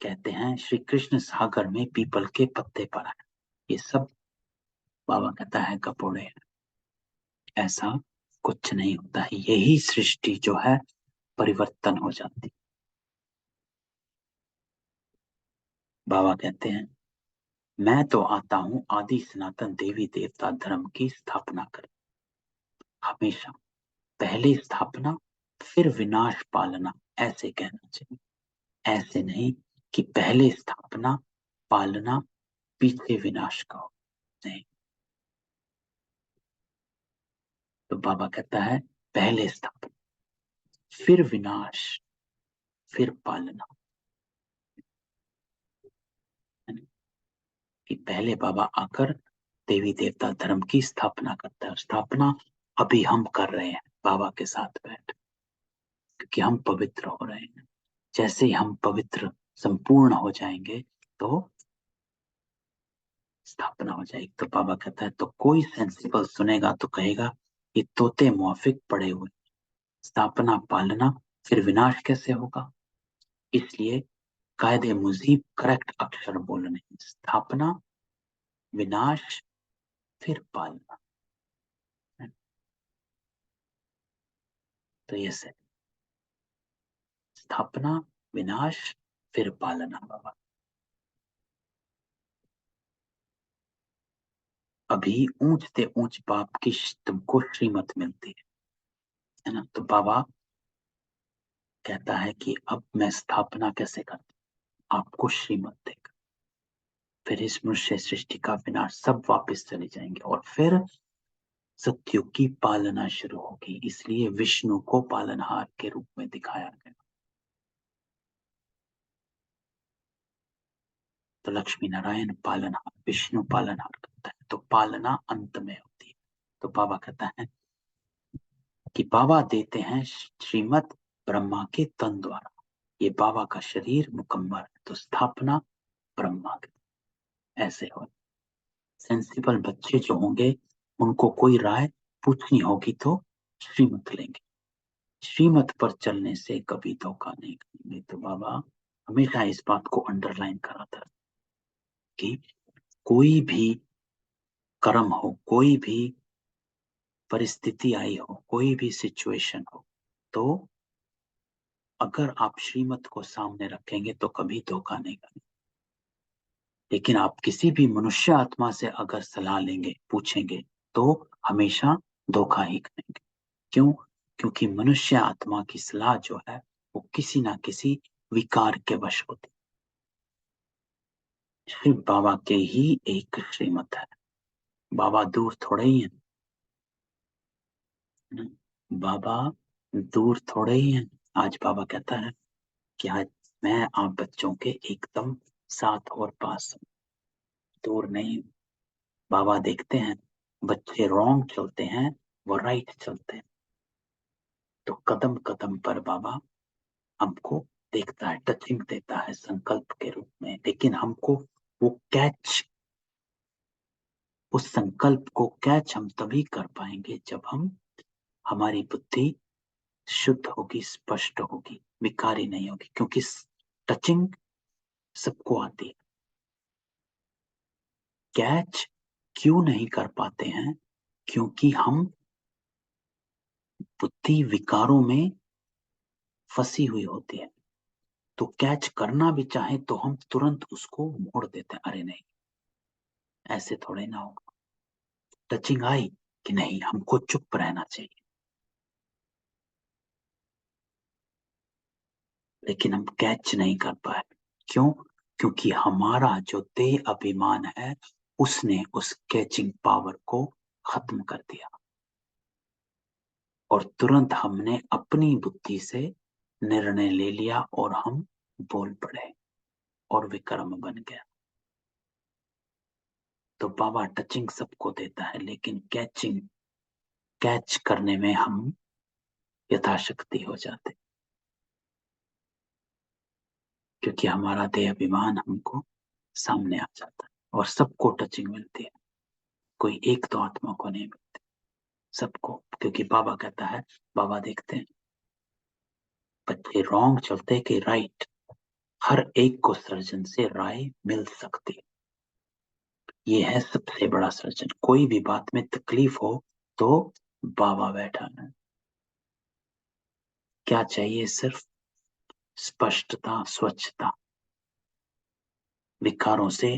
A: कहते हैं श्री कृष्ण सागर में पीपल के पत्ते पर है, ये सब बाबा कहता है कपोड़े हैं। ऐसा कुछ नहीं होता है, यही सृष्टि जो है परिवर्तन हो जाती। बाबा कहते हैं मैं तो आता हूं आदि सनातन देवी देवता धर्म की स्थापना कर। हमेशा पहले स्थापना फिर विनाश पालना, ऐसे कहना चाहिए। ऐसे नहीं कि पहले स्थापना पालना पीछे विनाश का हो, नहीं। तो बाबा कहता है पहले स्थापना फिर विनाश फिर पालना, है ना? कि पहले बाबा आकर देवी देवता धर्म की स्थापना करता है। स्थापना अभी हम कर रहे हैं बाबा के साथ बैठ, क्योंकि हम पवित्र हो रहे हैं। जैसे ही हम पवित्र संपूर्ण हो जाएंगे तो स्थापना हो जाएगी। तो बाबा कहता है तो कोई सेंसिबल सुनेगा तो कहेगा ये तोते मुआफिक पड़े हुए, स्थापना पालना फिर विनाश कैसे होगा। इसलिए कायदे मुजीब करेक्ट अक्षर बोलने, स्थापना विनाश फिर पालना। तो ये से स्थापना विनाश फिर पालना बाबा। अभी ऊंचते ऊंच बाप की तुमको श्रीमत मिलती है ना। तो बाबा कहता है कि अब मैं स्थापना कैसे करता हूं, आपको श्रीमत देगा। फिर इस मनुष्य सृष्टि का विनाश, सब वापस चले जाएंगे और फिर सत्युग की पालना शुरू होगी। इसलिए विष्णु को पालनहार के रूप में दिखाया गया। तो लक्ष्मी नारायण पालनहार, विष्णु पालनहार करता है, तो पालना अंत में होती है। तो बाबा कहता है कि बाबा देते हैं श्रीमत ब्रह्मा के तन द्वारा। ये बाबा का शरीर मुकम्मल है, तो स्थापना ब्रह्मा के ऐसे हो। सेंसिबल बच्चे जो होंगे उनको कोई राय पूछनी होगी तो श्रीमत लेंगे, श्रीमत पर चलने से कभी धोखा नहीं करेंगे। तो बाबा हमेशा इस बात को अंडरलाइन कराता है कि कोई भी कर्म हो, कोई भी परिस्थिति आई हो, कोई भी सिचुएशन हो, तो अगर आप श्रीमत को सामने रखेंगे तो कभी धोखा नहीं करेंगे। लेकिन आप किसी भी मनुष्य आत्मा से अगर सलाह लेंगे, पूछेंगे, तो हमेशा धोखा ही करेंगे। क्यों? क्योंकि मनुष्य आत्मा की सलाह जो है वो किसी ना किसी विकार के वश होती। श्री बाबा के ही एक श्रीमत है। बाबा दूर थोड़े ही हैं, बाबा दूर थोड़े ही हैं। आज बाबा कहता है कि आज मैं आप बच्चों के एकदम साथ और पास हूं, दूर नहीं। बाबा देखते हैं बच्चे रॉन्ग चलते हैं, वो राइट चलते हैं, तो कदम कदम पर बाबा हमको देखता है, टचिंग देता है संकल्प के रूप में। लेकिन हमको वो कैच, उस संकल्प को कैच हम तभी कर पाएंगे जब हमारी बुद्धि शुद्ध होगी, स्पष्ट होगी, विकारी नहीं होगी। क्योंकि टचिंग सबको आती है। कैच क्यों नहीं कर पाते हैं? क्योंकि हम बुद्धि विकारों में फंसी हुई होती है। तो कैच करना भी चाहे तो हम तुरंत उसको मोड़ देते हैं, अरे नहीं ऐसे थोड़े ना होगा। टचिंग आई कि नहीं, हमको चुप रहना चाहिए। लेकिन हम कैच नहीं कर पाए। क्यों? क्योंकि हमारा जो देह अभिमान है उसने उस कैचिंग पावर को खत्म कर दिया, और तुरंत हमने अपनी बुद्धि से निर्णय ले लिया और हम बोल पड़े और विक्रम बन गया। तो बाबा टचिंग सबको देता है, लेकिन कैच करने में हम यथाशक्ति हो जाते, क्योंकि हमारा देह अभिमान हमको सामने आ जाता है। और सबको टचिंग मिलती है, कोई एक तो आत्मा को नहीं मिलती, सबको। क्योंकि बाबा कहता है, बाबा देखते हैं बच्चे रॉन्ग चलते कि राइट, हर एक को सर्जन से राय मिल सकती है। ये है सबसे बड़ा सर्जन। कोई भी बात में तकलीफ हो तो बाबा बैठा है। क्या चाहिए? सिर्फ स्पष्टता, स्वच्छता, विकारों से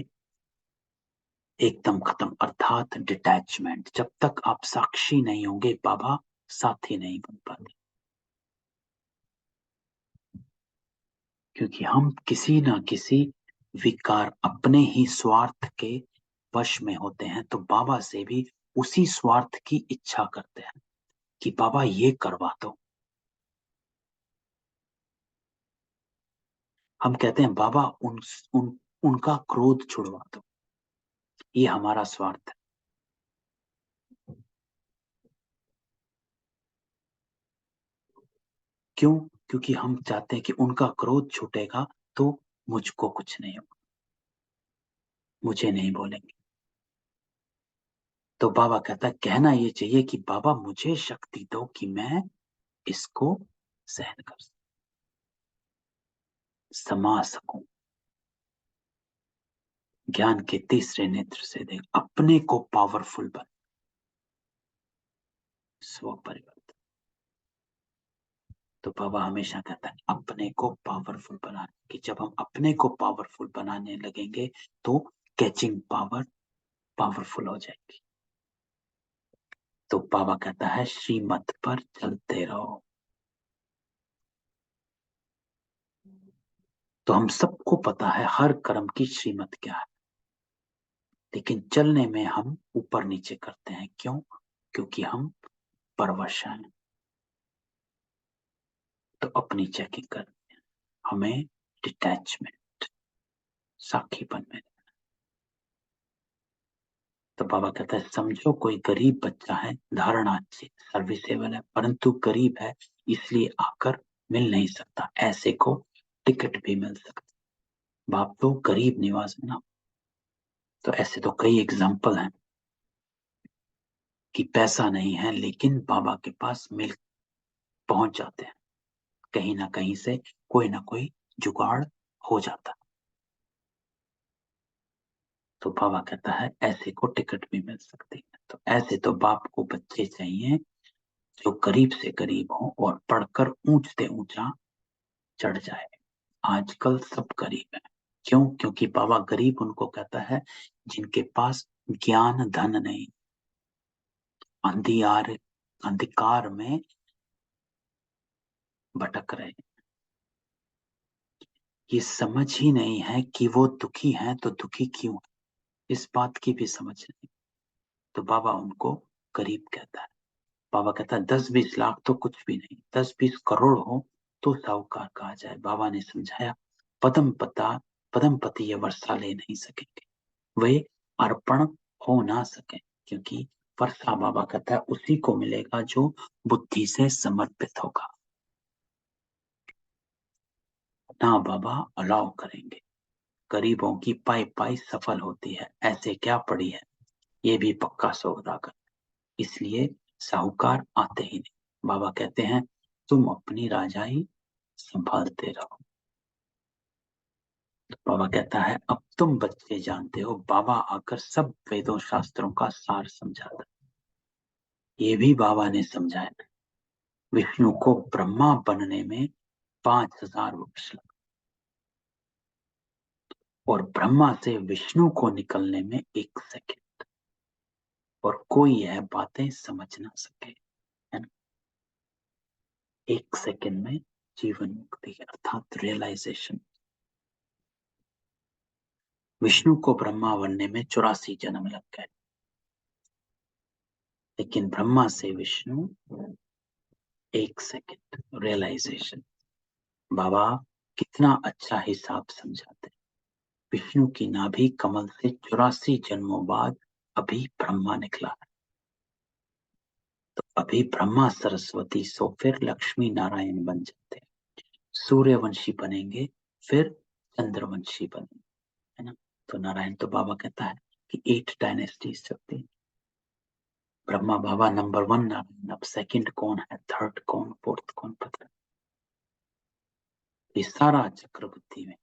A: एकदम खत्म, अर्थात डिटैचमेंट। जब तक आप साक्षी नहीं होंगे बाबा साथी नहीं बन पाते। क्योंकि हम किसी ना किसी विकार, अपने ही स्वार्थ के वश में होते हैं, तो बाबा से भी उसी स्वार्थ की इच्छा करते हैं कि बाबा ये करवा दो। हम कहते हैं बाबा उनका क्रोध छुड़वा दो। ये हमारा स्वार्थ है। क्यों? क्योंकि हम चाहते हैं कि उनका क्रोध छूटेगा तो मुझको कुछ नहीं होगा, मुझे नहीं बोलेंगे। तो बाबा कहता है, कहना ये चाहिए कि बाबा मुझे शक्ति दो कि मैं इसको सहन कर सकूं, समा सकूं। ज्ञान के तीसरे नेत्र से देख, अपने को पावरफुल बन, स्व परिवर्तन। तो बाबा हमेशा कहता है अपने को पावरफुल बनाने कि जब हम अपने को पावरफुल बनाने लगेंगे तो कैचिंग पावर पावरफुल हो जाएगी। तो बाबा कहता है श्रीमत पर चलते रहो। तो हम सबको पता है हर कर्म की श्रीमत क्या है, लेकिन चलने में हम ऊपर नीचे करते हैं। क्यों? क्योंकि हम परवश हैं। तो अपनी चेकिंग करते हैं, हमें डिटैचमेंट, साखीपन में। तो बाबा कहता है समझो कोई गरीब बच्चा है, धारणा अच्छी, सर्विसेबल है, परंतु गरीब है इसलिए आकर मिल नहीं सकता, ऐसे को टिकट भी मिल सकता। बाप तो गरीब निवास है ना। तो ऐसे तो कई एग्जाम्पल हैं कि पैसा नहीं है लेकिन बाबा के पास मिल पहुंच जाते हैं, कहीं ना कहीं से कोई ना कोई जुगाड़ हो जाता। तो बाबा कहता है ऐसे को टिकट भी मिल सकती है। तो ऐसे तो बाप को बच्चे चाहिए जो करीब से करीब हो और पढ़कर ऊंचते ऊंचा चढ़ जाए। आजकल सब गरीब है। क्यों? क्योंकि बाबा गरीब उनको कहता है जिनके पास ज्ञान धन नहीं, अंधियार अंधकार में भटक रहे, ये समझ ही नहीं है कि वो दुखी हैं तो दुखी क्यों है, इस बात की भी समझ नहीं। तो बाबा उनको गरीब कहता है। बाबा कहता है 10-20 लाख तो कुछ भी नहीं, 10-20 करोड़ हो तो साहूकार कहा जाए। बाबा ने समझाया पदम पति ये वर्षा ले नहीं सकेंगे, वे अर्पण हो ना सके, क्योंकि वर्षा बाबा कहता है उसी को मिलेगा जो बुद्धि से समर्पित होगा। ना बाबा अलाउ करेंगे। गरीबों की पाई पाई सफल होती है, ऐसे क्या पड़ी है, ये भी पक्का सौदागर। इसलिए साहूकार आते ही नहीं। बाबा कहते हैं तुम अपनी राजाई संभालते रहो। तो बाबा कहता है अब तुम बच्चे जानते हो, बाबा आकर सब वेदों शास्त्रों का सार समझाता। ये भी बाबा ने समझाया। विष्णु को ब्रह्मा बनने में 5000 वर्ष लगे और ब्रह्मा से विष्णु को निकलने में 1 सेकंड, और कोई यह बातें समझ ना सके, है ना। 1 सेकंड में जीवन मुक्ति अर्थात रियलाइजेशन। विष्णु को ब्रह्मा बनने में 84 जन्म लग गए, लेकिन ब्रह्मा से विष्णु 1 सेकंड रियलाइजेशन। बाबा कितना अच्छा हिसाब समझाते। विष्णु की नाभि कमल से 84 जन्मों बाद अभी ब्रह्मा निकला है। तो अभी ब्रह्मा सरस्वती सो फिर लक्ष्मी नारायण बन जाते हैं, सूर्यवंशी बनेंगे, फिर चंद्रवंशी बनेंगे, है ना। तो नारायण तो बाबा कहता है कि 8 डायनेस्टीज चलती है। ब्रह्मा बाबा नंबर 1 नारायण, अब सेकंड कौन है, थर्ड कौन, फोर्थ कौन, पता। ये सारा चक्र बुद्धि में,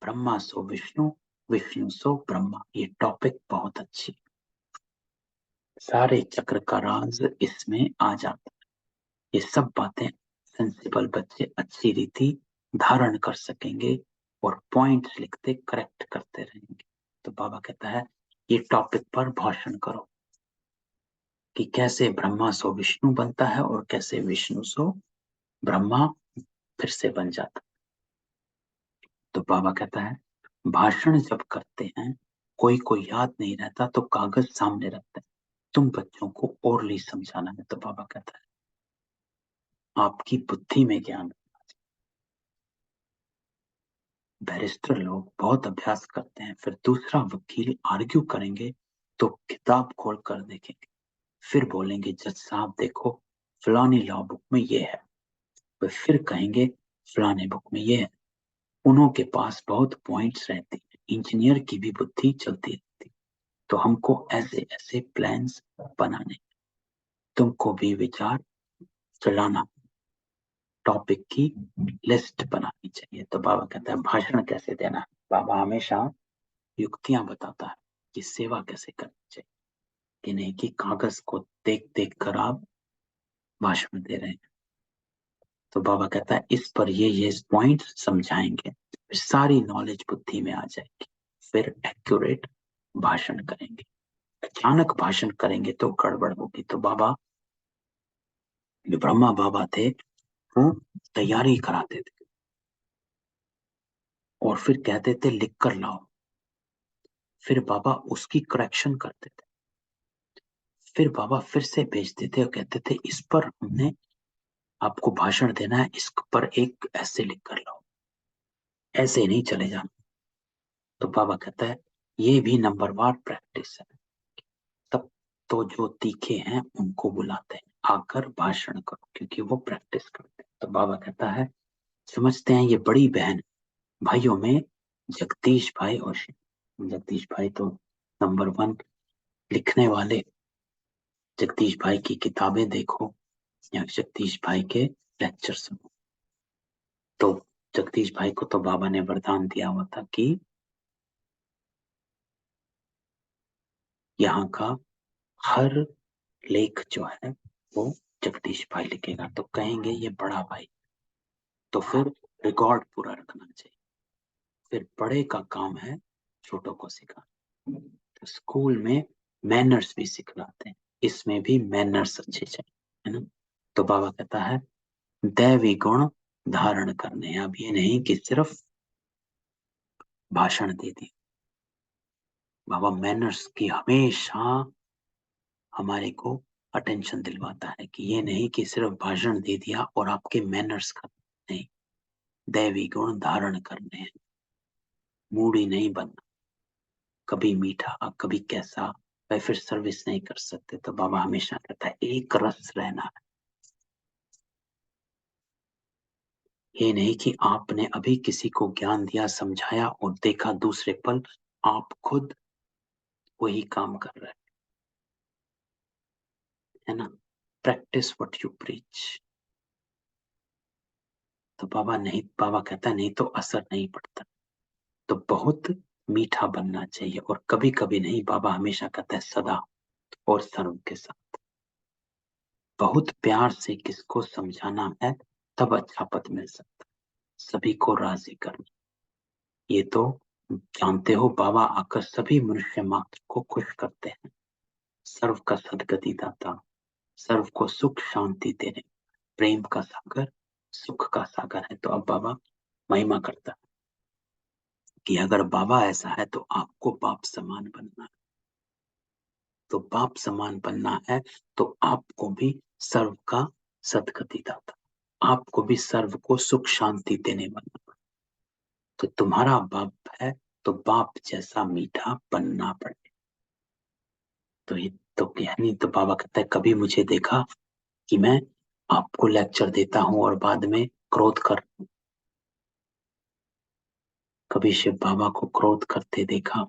A: ब्रह्मा सो विष्णु, विष्णु सो ब्रह्मा, ये टॉपिक बहुत अच्छी। सारे चक्र का राज इसमें आ जाता है। ये सब बातें सेंसिबल बच्चे अच्छी रीति धारण कर सकेंगे और पॉइंट्स लिखते करेक्ट करते रहेंगे। तो बाबा कहता है ये टॉपिक पर भाषण करो कि कैसे ब्रह्मा सो विष्णु बनता है और कैसे विष्णु सो ब्रह्मा फिर से बन जाता। तो बाबा कहता है भाषण जब करते हैं कोई को याद नहीं रहता तो कागज सामने रखते हैं, तुम बच्चों को ओरली समझाना है। तो बाबा कहता है आपकी बुद्धि में ज्ञान। बैरिस्टर लोग बहुत अभ्यास करते हैं, फिर दूसरा वकील आर्ग्यू करेंगे तो किताब खोल कर देखेंगे, फिर बोलेंगे जज साहब देखो फलानी लॉ बुक में ये है, वे फिर कहेंगे फलाने बुक में ये है। उन्हों के पास बहुत पॉइंट्स रहती हैं, इंजीनियर की भी बुद्धि चलती रहती। तो हमको ऐसे ऐसे प्लान्स बनाने, तुमको भी विचार चलाना, टॉपिक की लिस्ट बनानी चाहिए। तो बाबा कहता है भाषण कैसे देना है। बाबा हमेशा युक्तियां बताता है कि सेवा कैसे करनी चाहिए, कि नहीं कि कागज को देख देख कर आप भाषण दे रहे हैं। तो बाबा कहता है इस पर ये पॉइंट समझाएंगे, फिर सारी नॉलेज बुद्धि में आ जाएगी, फिर एक्यूरेट भाषण करेंगे। अचानक भाषण करेंगे तो गड़बड़ होगी। तो बाबा जो ब्रह्मा बाबा थे वो तैयारी कराते थे और फिर कहते थे लिख कर लाओ, फिर बाबा उसकी करेक्शन करते थे, फिर बाबा फिर से भेजते थे और कहते थे इस पर हमने आपको भाषण देना है, इस पर एक ऐसे लिख कर लाओ, ऐसे नहीं चले जाना। तो बाबा कहता है ये भी नंबरवार प्रैक्टिस है। तब तो जो तीखे हैं उनको बुलाते हैं आकर भाषण करो, क्योंकि वो प्रैक्टिस करते हैं। तो बाबा कहता है समझते हैं ये बड़ी बहन, भाइयों में जगदीश भाई और जगदीश भाई तो नंबर 1 लिखने वाले। जगदीश भाई की किताबें देखो, या जगदीश भाई के लेक्चर सुनो। तो जगदीश भाई को तो बाबा ने वरदान दिया हुआ था कि यहाँ का हर लेख जो है वो जगदीश भाई लिखेगा। तो कहेंगे ये बड़ा भाई, तो फिर रिकॉर्ड पूरा रखना चाहिए। फिर बड़े का काम है छोटों को सिखाना। तो स्कूल में मैनर्स भी सिखलाते हैं, इसमें भी मैनर्स अच्छे चाहिए, है ना। तो बाबा कहता है दैवी गुण धारण करने। अब ये नहीं कि सिर्फ भाषण दे दी। बाबा मैनर्स की हमेशा हमारे को अटेंशन दिलवाता है कि ये नहीं कि सिर्फ भाषण दे दिया और आपके मैनर्स का नहीं, दैवी गुण धारण करने हैं। मूडी नहीं बनना, कभी मीठा कभी कैसा, वह फिर सर्विस नहीं कर सकते। तो बाबा हमेशा कहता है एक रस रहना है। ये नहीं कि आपने अभी किसी को ज्ञान दिया, समझाया और देखा दूसरे पल आप खुद वही काम कर रहे है ना। Practice what you preach. तो बाबा कहता नहीं तो असर नहीं पड़ता। तो बहुत मीठा बनना चाहिए और कभी कभी नहीं। बाबा हमेशा कहता है सदा और सर्व के साथ। बहुत प्यार से किसको समझाना है तब अच्छा पद मिल सकता है। सभी को राजी करना, ये तो जानते हो। बाबा आकर सभी मनुष्य मात्र को खुश करते हैं। सर्व का सदगति दाता, सर्व को सुख शांति देने, प्रेम का सागर, सुख का सागर है। तो अब बाबा महिमा करता है कि अगर बाबा ऐसा है तो आपको बाप समान बनना है। तो बाप समान बनना है तो आपको भी सर्व का सदगति दाता, आपको भी सर्व को सुख शांति देने वाला। तो तुम्हारा बाप है तो बाप जैसा मीठा बनना पड़े। तो ये तो यानी तो बाबा कहता है कभी मुझे देखा कि मैं आपको लेक्चर देता हूं और बाद में क्रोध कर, कभी शिव बाबा को क्रोध करते देखा,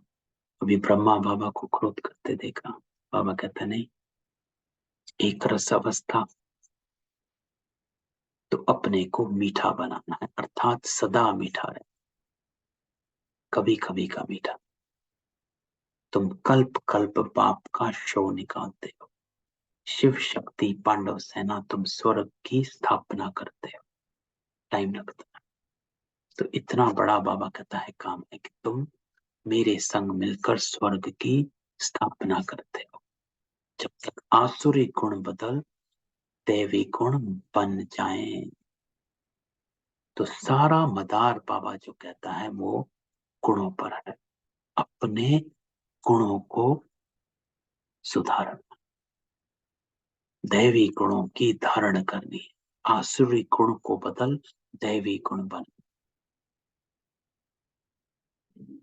A: कभी ब्रह्मा बाबा को क्रोध करते देखा। बाबा कहता नहीं, एक रस अवस्था। तो अपने को मीठा बनाना है, अर्थात सदा मीठा रहे, कभी कभी का मीठा। तुम कल्प कल्प बाप का शो निकालते हो। शिव शक्ति पांडव सेना तुम स्वर्ग की स्थापना करते हो। टाइम लगता है। तो इतना बड़ा बाबा कहता है काम है कि तुम मेरे संग मिलकर स्वर्ग की स्थापना करते हो। जब तक आसुरी गुण बदल दैवी गुण बन जाए। तो सारा मदार बाबा जो कहता है वो गुणों पर है। अपने गुणों को सुधारना, दैवी गुणों की धारण करनी, आसुरी गुण को बदल दैवी गुण बन।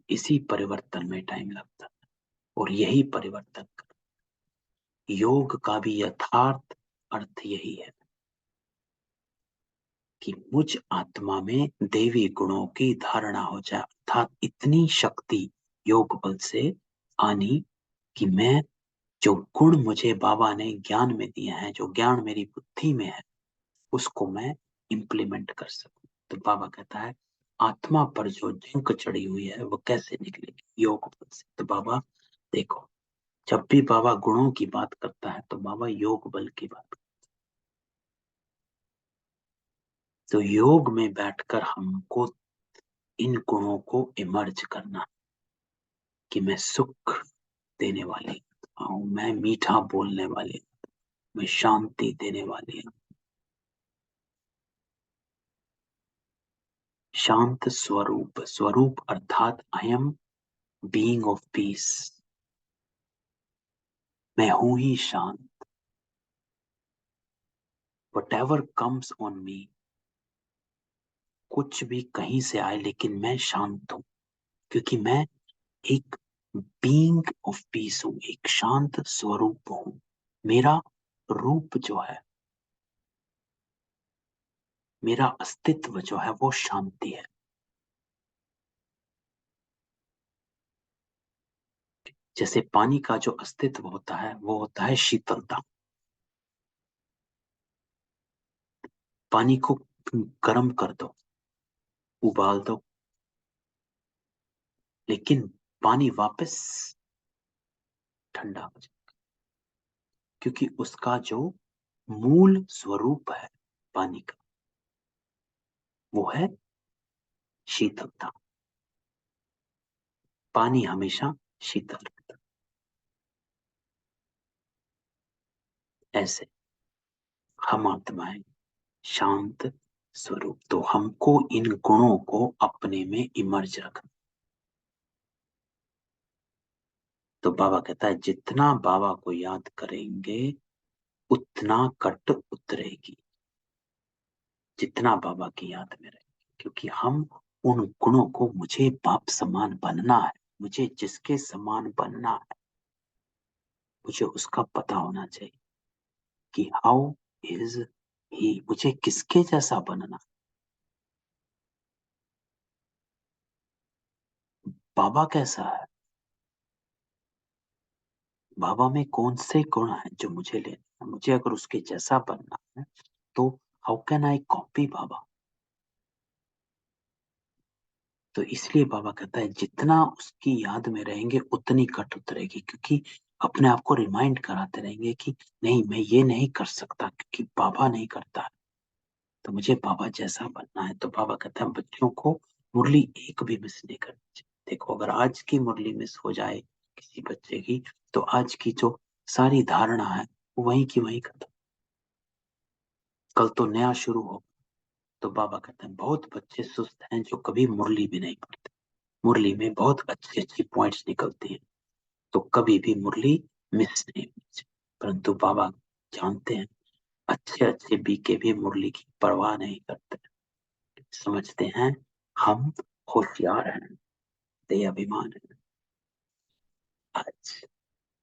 A: इसी परिवर्तन में टाइम लगता है और यही परिवर्तन योग का भी यथार्थ अर्थ यही है कि मुझ आत्मा में देवी गुणों की धारणा हो जाए, अर्थात इतनी शक्ति योग बल से आनी कि मैं जो गुण मुझे बाबा ने ज्ञान में दिए हैं, जो ज्ञान मेरी बुद्धि में है, उसको मैं इंप्लीमेंट कर सकूं। तो बाबा कहता है आत्मा पर जो झुंक चढ़ी हुई है वो कैसे निकलेगी, योग बल से। तो बाबा देखो, जब भी बाबा गुणों की बात करता है तो बाबा योग बल की बात करता है। तो योग में बैठकर हमको इन गुणों को इमर्ज करना कि मैं सुख देने वाली हूँ, मैं मीठा बोलने वाली हूँ, मैं शांति देने वाली हूँ। शांत स्वरूप, स्वरूप अर्थात I am being of peace. मैं हूं ही शांत। What ever comes on me, कुछ भी कहीं से आए लेकिन मैं शांत हूं, क्योंकि मैं एक बीइंग ऑफ पीस हूं, एक शांत स्वरूप हूं। मेरा रूप जो है, मेरा अस्तित्व जो है वो शांति है। जैसे पानी का जो अस्तित्व होता है वो होता है शीतलता। पानी को गर्म कर दो, उबाल दो, लेकिन पानी वापस ठंडा हो जाए, क्योंकि उसका जो मूल स्वरूप है पानी का, वो है शीतलता। पानी हमेशा शीतल रहता है। ऐसे हम आत्माएं शांत स्वरूप, तो हमको इन गुणों को अपने में इमर्ज रखना। तो बाबा कहता है जितना बाबा को याद करेंगे उतना कट उतरेगी, जितना बाबा की याद में रहेंगे, क्योंकि हम उन गुणों को, मुझे बाप समान बनना है, मुझे जिसके समान बनना है, मुझे उसका पता होना चाहिए कि हाउ इज ही, मुझे किसके जैसा बनना। बाबा कैसा है, बाबा में कौन से गुण हैं जो मुझे लेना है, मुझे अगर उसके जैसा बनना है तो हाउ कैन आई कॉपी बाबा। तो इसलिए बाबा कहता है जितना उसकी याद में रहेंगे उतनी कट उतरेगी, क्योंकि अपने आप को रिमाइंड कराते रहेंगे कि नहीं, मैं ये नहीं कर सकता क्योंकि बाबा नहीं करता है, तो मुझे बाबा जैसा बनना है। तो बाबा कहता है बच्चों को मुरली एक भी मिस नहीं करनी चाहिए। देखो, अगर आज की मुरली मिस हो जाए किसी बच्चे की, तो आज की जो सारी धारणा है वो वहीं की वहीं खत्म, कल तो नया शुरू हो। तो बाबा कहते हैं बहुत बच्चे सुस्त हैं जो कभी मुरली भी नहीं पढ़ते, मुरली में बहुत अच्छी अच्छी पॉइंट्स निकलती हैं, तो कभी भी मुरली मिस नहीं होनी चाहिए। परंतु बाबा जानते हैं अच्छे अच्छे बीके भी मुरली की परवाह नहीं करते, समझते हैं हम होशियार हैं, दे अभिमान है। आज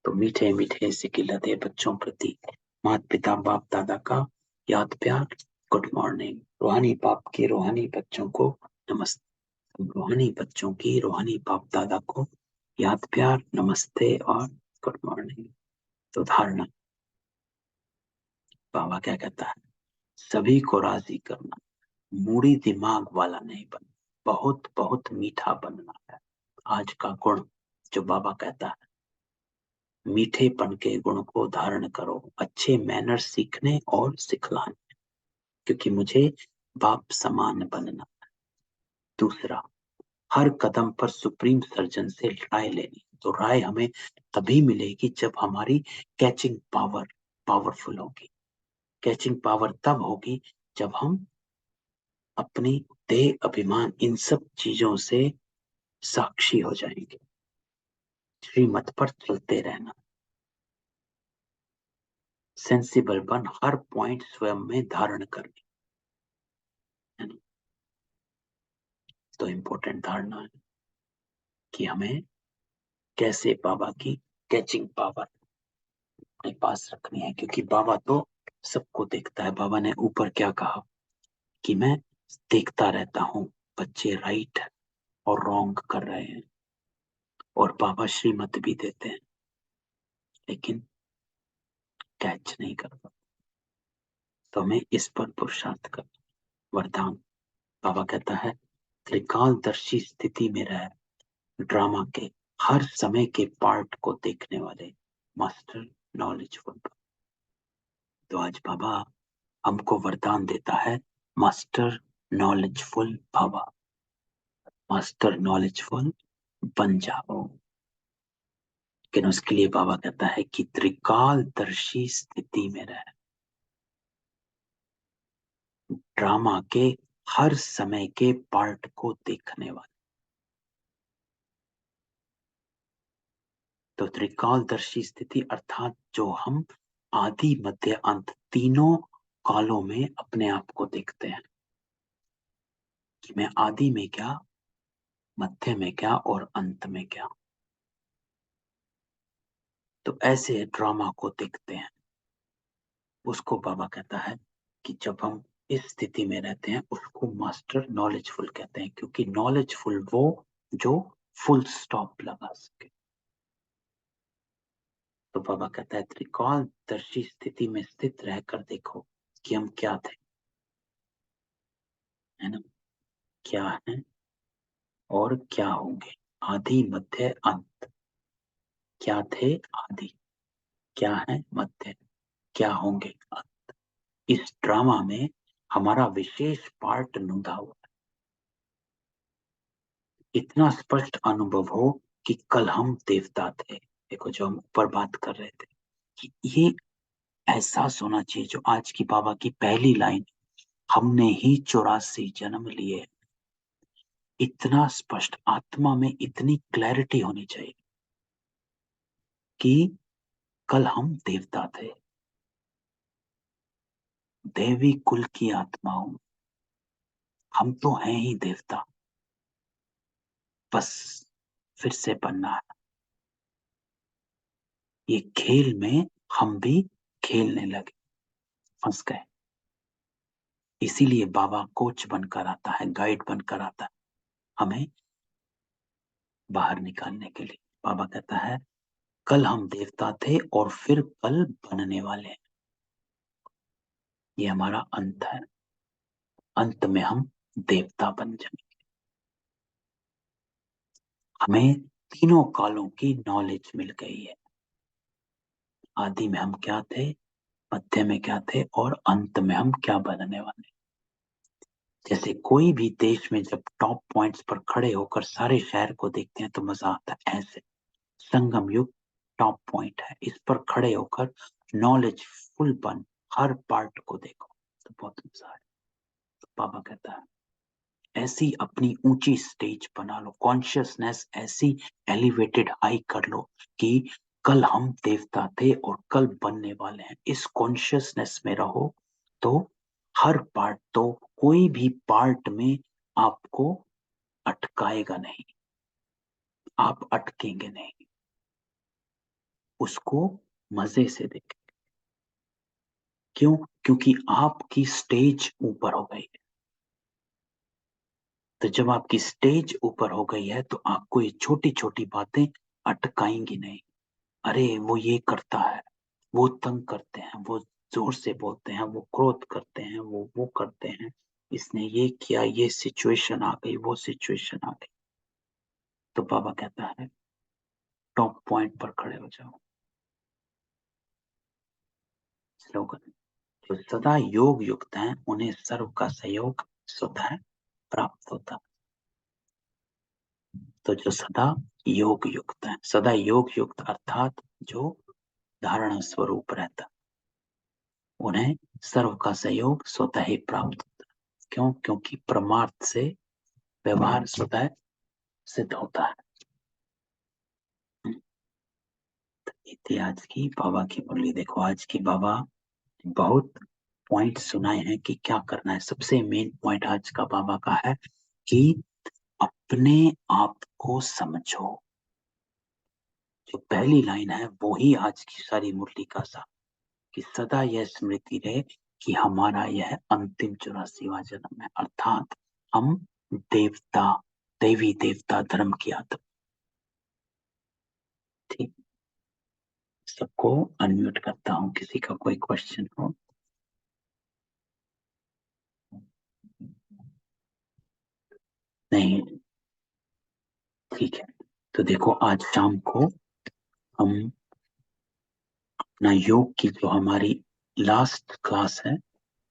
A: तो मीठे मीठे सिकिलते बच्चों प्रति माता पिता बाप दादा का याद प्यार, गुड मॉर्निंग। रूहानी बाप के रूहानी बच्चों को नमस्ते, रूहानी बच्चों की रूहानी बाप दादा को याद प्यार, नमस्ते और गुड मॉर्निंग। तो धारणा, बाबा क्या कहता है, सभी को राजी करना, मूड़ी दिमाग वाला नहीं बनना, बहुत बहुत मीठा बनना है। आज का गुण जो बाबा कहता है, मीठेपन के गुण को धारण करो, अच्छे मैनर सीखने और सिखलाने, क्योंकि मुझे बाप समान बनना। दूसरा, हर कदम पर सुप्रीम सर्जन से राय लेनी। तो राय हमें तभी मिलेगी जब हमारी कैचिंग पावर पावरफुल होगी। कैचिंग पावर तब होगी जब हम अपनी देह अभिमान इन सब चीजों से साक्षी हो जाएंगे। श्रीमत पर चलते रहना, सेंसिबल बन हर पॉइंट स्वयं में धारण करनी, है ना? तो इंपॉर्टेंट धारणा है कि हमें कैसे बाबा की कैचिंग पावर अपने पास रखनी है, क्योंकि बाबा तो सबको देखता है। बाबा ने ऊपर क्या कहा कि मैं देखता रहता हूँ बच्चे राइट और रॉन्ग कर रहे हैं, और बाबा श्रीमत भी देते हैं, लेकिन कैच नहीं कर पाते। तो हमें इस पर पुरुषार्थ कर। वरदान, बाबा कहता है त्रिकालदर्शी स्थिति में रह ड्रामा के हर समय के पार्ट को देखने वाले मास्टर नॉलेजफुल। तो आज बाबा हमको वरदान देता है मास्टर नॉलेजफुल भवा, मास्टर नॉलेजफुल बन जाओ। लेकिन उसके लिए बाबा कहता है कि त्रिकालदर्शी स्थिति में रह ड्रामा के हर समय के पार्ट को देखने वाले। तो त्रिकालदर्शी स्थिति अर्थात जो हम आदि मध्य अंत तीनों कालों में अपने आप को देखते हैं कि मैं आदि में क्या, मध्य में क्या और अंत में क्या। तो ऐसे ड्रामा को देखते हैं, उसको बाबा कहता है कि जब हम इस स्थिति में रहते हैं उसको मास्टर नॉलेजफुल कहते हैं, क्योंकि नॉलेजफुल वो जो फुल स्टॉप लगा सके। तो बाबा कहता है त्रिकालदर्शी स्थिति में स्थित रहकर देखो कि हम क्या थे, है ना, क्या है और क्या होंगे, आदि मध्य अंत। क्या थे आदि, क्या है मध्य, क्या होंगे अंत। इस ड्रामा में हमारा विशेष पार्ट नुदा हुआ है। इतना स्पष्ट अनुभव हो कि कल हम देवता थे। देखो जो हम ऊपर बात कर रहे थे कि ये एहसास होना चाहिए, जो आज की बाबा की पहली लाइन, हमने ही 84 जन्म लिए। इतना स्पष्ट, आत्मा में इतनी क्लैरिटी होनी चाहिए कि कल हम देवता थे, देवी कुल की आत्मा हूं, हम तो हैं ही देवता, बस फिर से बनना है। ये खेल में हम भी खेलने लगे, फंस गए। इसीलिए बाबा कोच बनकर आता है, गाइड बनकर आता है हमें बाहर निकालने के लिए। बाबा कहता है कल हम देवता थे और फिर कल बनने वाले हैं। ये हमारा अंत है, अंत में हम देवता बन जाएंगे। हमें तीनों कालों की नॉलेज मिल गई है। आदि में हम क्या थे, मध्य में क्या थे और अंत में हम क्या बनने वाले। जैसे कोई भी देश में जब टॉप पॉइंट्स पर खड़े होकर सारे शहर को देखते हैं तो मजा आता है। ऐसे संगम युग टॉप पॉइंट है, इस पर खड़े होकर नॉलेज फुल बन हर पार्ट को देखो तो बहुत मजा है। तो बाबा कहता है ऐसी अपनी ऊंची स्टेज बना लो, कॉन्शियसनेस ऐसी एलिवेटेड हाई कर लो कि कल हम देवता थे और कल बनने वाले हैं। इस कॉन्शियसनेस में रहो तो हर पार्ट, तो कोई भी पार्ट में आपको अटकाएगा नहीं, आप अटकेंगे नहीं, उसको मजे से देखें। क्यों? क्योंकि आपकी स्टेज ऊपर हो गई है। तो जब आपकी स्टेज ऊपर हो गई है तो आपको ये छोटी छोटी बातें अटकाएंगी नहीं। अरे वो ये करता है, वो तंग करते हैं, वो जोर से बोलते हैं, वो क्रोध करते हैं, वो करते हैं, इसने ये किया, ये सिचुएशन आ गई, वो सिचुएशन आ गई। तो बाबा कहता है टॉप पॉइंट पर खड़े हो जाओ। स्लोगन, जो सदा योग युक्त हैं उन्हें सर्व का सहयोग स्वतः प्राप्त होता। तो जो सदा योग युक्त है, सदा योग युक्त अर्थात जो धारणा स्वरूप रहता, उन्हें सर्व का सहयोग स्वतः ही प्राप्त होता। क्यों? क्योंकि परमार्थ से व्यवहार स्वतः सिद्ध होता है। ये थी आज की बाबा की मुरली। देखो आज की बाबा बहुत पॉइंट सुनाए हैं कि क्या करना है। सबसे मेन पॉइंट आज का बाबा का है कि अपने आप को समझो। जो पहली लाइन है वो ही आज की सारी मुरली का सा, कि सदा यह स्मृति रहे कि हमारा यह अंतिम 84वां जन्म है, अर्थात हम देवता, देवी देवता धर्म की आत्मा। ठीक, सबको अनम्यूट करता हूँ, किसी का कोई क्वेश्चन हो। नहीं, ठीक है। तो देखो आज शाम को हम अपना योग की जो हमारी लास्ट क्लास है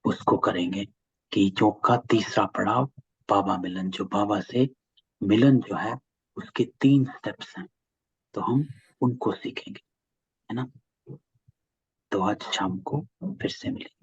A: उसको करेंगे, कि योग का तीसरा पड़ाव बाबा मिलन, जो बाबा से मिलन जो है उसके 3 स्टेप्स हैं, तो हम उनको सीखेंगे, है ना। तो आज शाम को फिर से मिलेंगे।